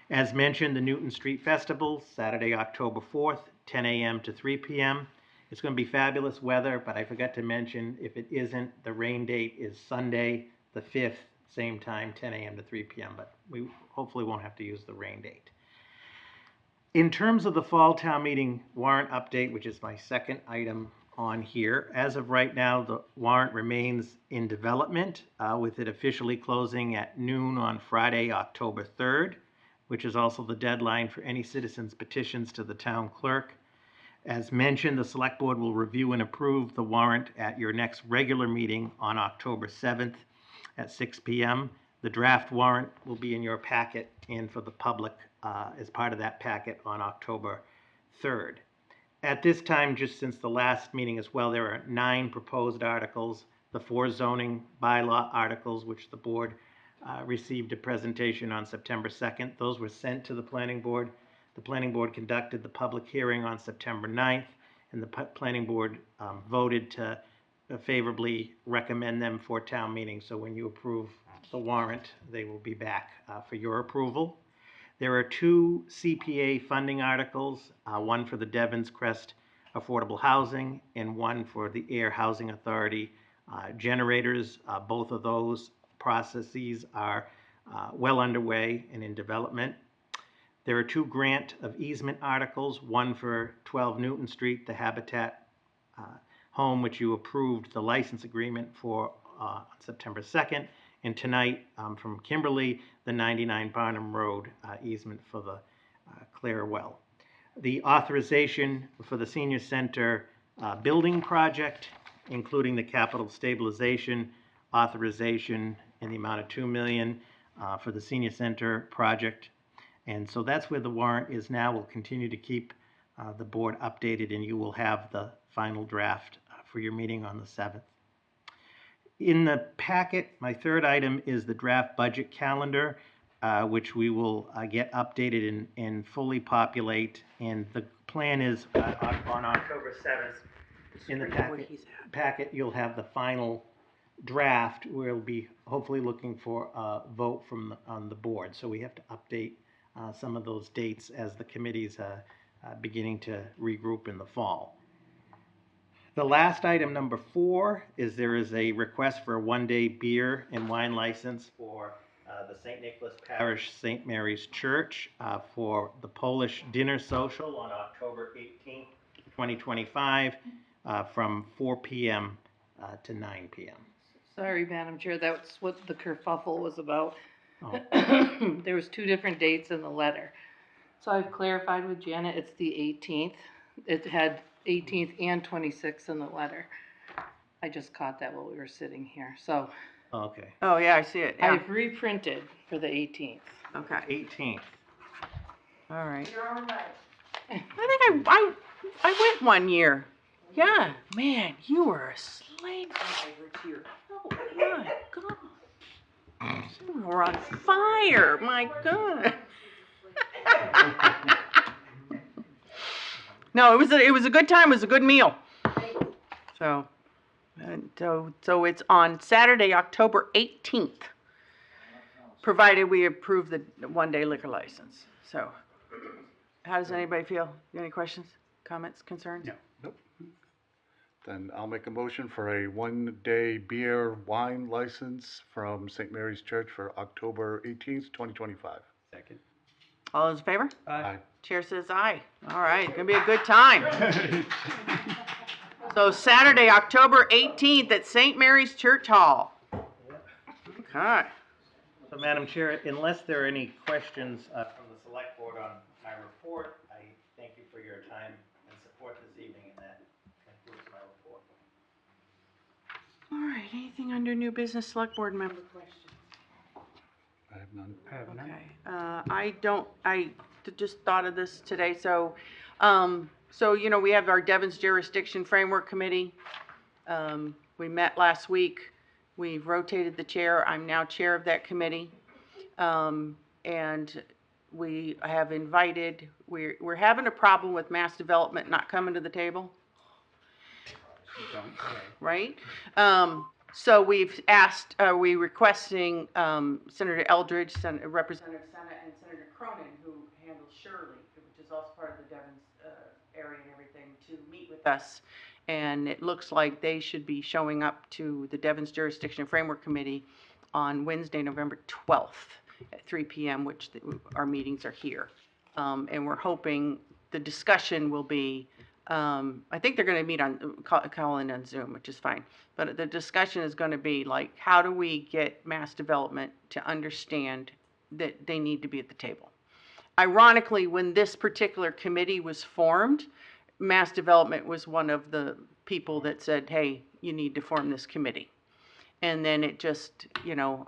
As mentioned, the Newton Street Festival, Saturday, October 4th, 10 a.m. to 3 p.m. It's going to be fabulous weather, but I forgot to mention, if it isn't, the rain date is Sunday, the 5th, same time, 10 a.m. to 3 p.m., but we hopefully won't have to use the rain date. In terms of the fall town meeting warrant update, which is my second item on here, as of right now, the warrant remains in development, with it officially closing at noon on Friday, October 3rd, which is also the deadline for any citizens' petitions to the town clerk. As mentioned, the select board will review and approve the warrant at your next regular meeting on October 7th at 6 p.m. The draft warrant will be in your packet and for the public as part of that packet on October 3rd. At this time, just since the last meeting as well, there are 9 proposed articles, the 4 zoning bylaw articles, which the board received a presentation on September 2nd. Those were sent to the planning board. The planning board conducted the public hearing on September 9th, and the planning board voted to favorably recommend them for town meeting. So when you approve the warrant, they will be back for your approval. There are 2 CPA funding articles, one for the Devon's Crest Affordable Housing and one for the Ayer Housing Authority generators. Both of those processes are well underway and in development. There are 2 grant of easement articles, one for 12 Newton Street, the Habitat home, which you approved the license agreement for on September 2nd, and tonight from Kimberly, the 99 Barnum Road easement for the Clarewell. The authorization for the senior center building project, including the capital stabilization authorization in the amount of $2 million for the senior center project. And so that's where the warrant is now. We'll continue to keep the board updated, and you will have the final draft for your meeting on the 7th. In the packet, my third item is the draft budget calendar, which we will get updated and fully populate. And the plan is on October 7th, in the packet, you'll have the final draft. We'll be hopefully looking for a vote on the board. So we have to update some of those dates as the committees beginning to regroup in the fall. The last item, number 4, is there is a request for a one-day beer and wine license for the St. Nicholas Parish St. Mary's Church for the Polish Dinner Social on October 18th, 2025, from 4 p.m. To 9 p.m. Sorry, Madam Chair, that's what the kerfuffle was about. Oh. There was 2 different dates in the letter. So I've clarified with Janet, it's the 18th. It had 18th and 26th in the letter. I just caught that while we were sitting here, so. Okay. Oh, yeah, I see it, yeah. I've reprinted for the 18th. Okay, 18th. all right. You're all right. I think I went one year. Yeah, man, you were a slave driver to your, oh my God. You were on fire, my God. No, it was a good time, it was a good meal. So, so it's on Saturday, October 18th, provided we approve the one-day liquor license. So, how does anybody feel? Any questions, comments, concerns? No. Nope. Then I'll make a motion for a one-day beer wine license from St. Mary's Church for October 18th, 2025. Second. All those in favor? Aye. Chair says aye. All right, it's gonna be a good time. So Saturday, October 18th at St. Mary's Church Hall. Okay. So, Madam Chair, unless there are any questions from the Select Board on my report, I thank you for your time and support this evening, and that concludes my report. All right, anything under new business select board member questions? I have none. I have none. Okay, I just thought of this today, so, you know, we have our Devon's Jurisdiction Framework Committee. We met last week. We've rotated the chair. I'm now chair of that committee. And we have invited, we're having a problem with mass development not coming to the table. Right? So we've asked, we requesting Senator Eldridge, Representative Senate, and Senator Cronin, who handles Shirley, which is also part of the Devon's area and everything, to meet with us. And it looks like they should be showing up to the Devon's Jurisdiction Framework Committee on Wednesday, November 12th at 3 p.m., which our meetings are here. And we're hoping the discussion will be, I think they're going to meet call in on Zoom, which is fine. But the discussion is going to be like, how do we get mass development to understand that they need to be at the table? Ironically, when this particular committee was formed, mass development was one of the people that said, hey, you need to form this committee. And then it just, you know,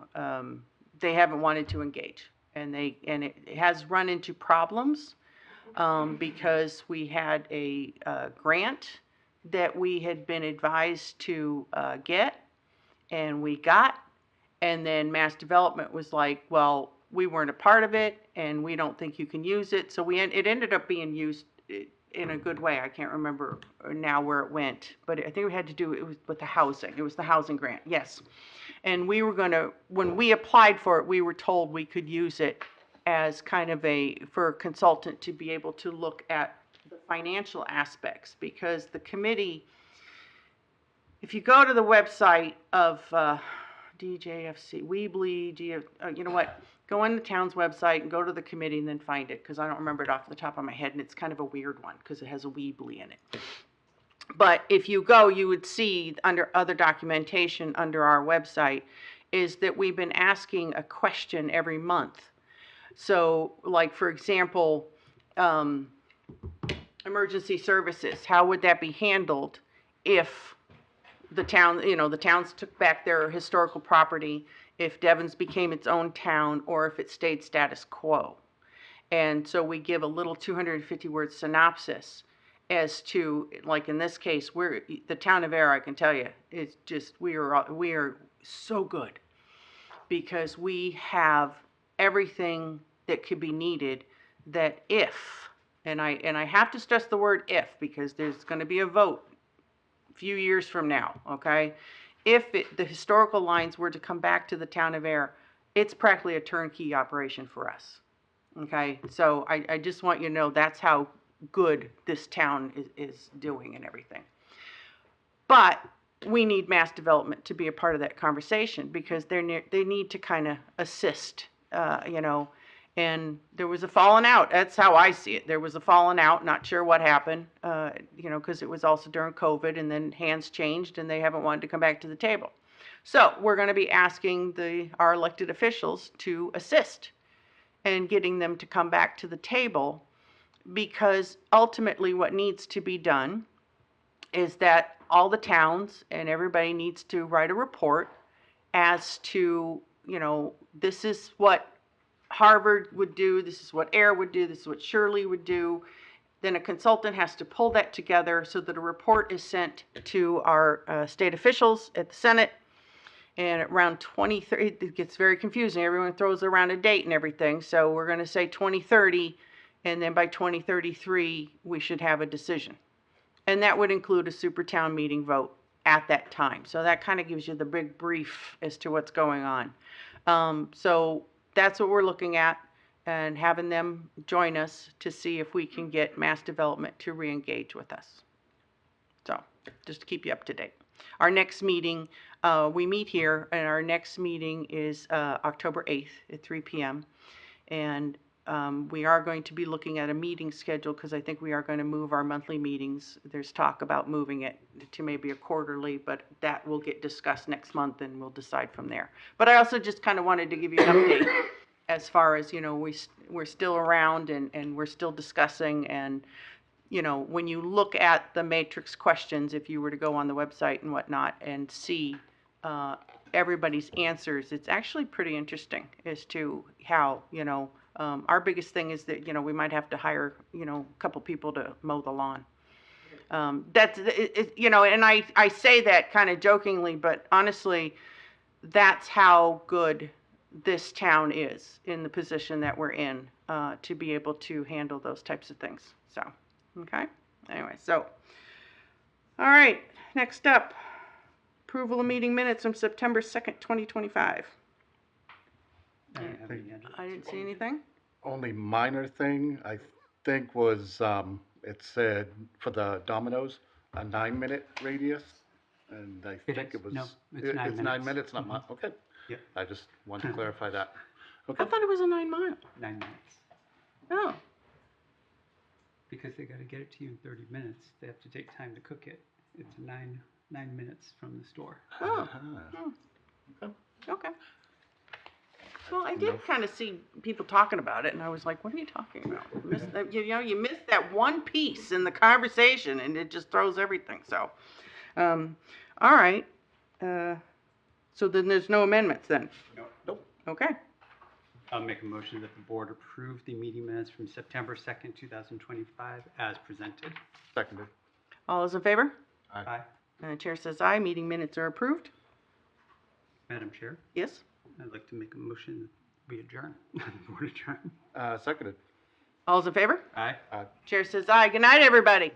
they haven't wanted to engage. And it has run into problems because we had a grant that we had been advised to get, and we got, and then mass development was like, well, we weren't a part of it, and we don't think you can use it. So it ended up being used in a good way. I can't remember now where it went, but I think we had to do it was with the housing. It was the housing grant, yes. And we were gonna, when we applied for it, we were told we could use it as kind of for a consultant to be able to look at the financial aspects, because the committee, if you go to the website of DJFC, Weebly, you know what? Go on the town's website and go to the committee and then find it, because I don't remember it off the top of my head, and it's kind of a weird one because it has a Weebly in it. But if you go, you would see under other documentation under our website is that we've been asking a question every month. So, like, for example, emergency services, how would that be handled if the town, the towns took back their historical property, if Devon's became its own town, or if it stayed status quo? And so we give a little 250-word synopsis as to, like in this case, the town of Ayer, I can tell you, is just, we are so good because we have everything that could be needed, that if, and I have to stress the word if, because there's going to be a vote a few years from now, okay? If the historical lines were to come back to the town of Ayer, it's practically a turnkey operation for us, okay? So I just want you to know that's how good this town is doing and everything. But we need mass development to be a part of that conversation, because they need to kind of assist, and there was a falling out. That's how I see it. There was a falling out, not sure what happened, because it was also during COVID, and then hands changed and they haven't wanted to come back to the table. So we're going to be asking our elected officials to assist and getting them to come back to the table, because ultimately what needs to be done is that all the towns and everybody needs to write a report as to, this is what Harvard would do, this is what Ayer would do, this is what Shirley would do. Then a consultant has to pull that together so that a report is sent to our state officials at the Senate. And around 2030, it gets very confusing. Everyone throws around a date and everything. So we're going to say 2030, and then by 2033, we should have a decision. And that would include a super town meeting vote at that time. So that kind of gives you the big brief as to what's going on. So that's what we're looking at, and having them join us to see if we can get mass development to re-engage with us. So just to keep you up to date. Our next meeting, we meet here, and our next meeting is October 8th at 3 p.m. And we are going to be looking at a meeting schedule, because I think we are going to move our monthly meetings. There's talk about moving it to maybe a quarterly, but that will get discussed next month and we'll decide from there. But I also just kind of wanted to give you an update as far as, we're still around and we're still discussing. And, when you look at the matrix questions, if you were to go on the website and whatnot and see everybody's answers, it's actually pretty interesting as to how, our biggest thing is that, we might have to hire, a couple people to mow the lawn. That's, and I say that kind of jokingly, but honestly, that's how good this town is in the position that we're in, to be able to handle those types of things. So, okay. Anyway, so, all right, next up, approval of meeting minutes from September 2nd, 2025. I didn't have any edits. I didn't see anything. Only minor thing, I think, was, it said for the Domino's, a 9-minute radius. And I think it was. No, it's 9 It's 9 minutes. minutes, not okay. Yep. I just wanted to clarify that. I Okay. thought it was a 9 mile. 9 minutes. Oh, Because they got to get it to you in 30 minutes. They have to take time to cook it. It's 9 minutes from the store. oh, Okay. okay. Well, I did kind of see people talking about it, and I was like, what are you talking about? You missed that one piece in the conversation, and it just throws everything. So, all right. So then there's no amendments then? Nope. Okay. I'll make a motion that the board approve the meeting minutes from September 2nd, 2025 as presented. Seconded. All those in favor? Aye. And the chair says aye. Meeting minutes are approved. Madam Chair, Yes? I'd like to make a motion that we adjourn. The board adjourn. Seconded. All those in favor? Aye. Chair says aye. Good night, everybody.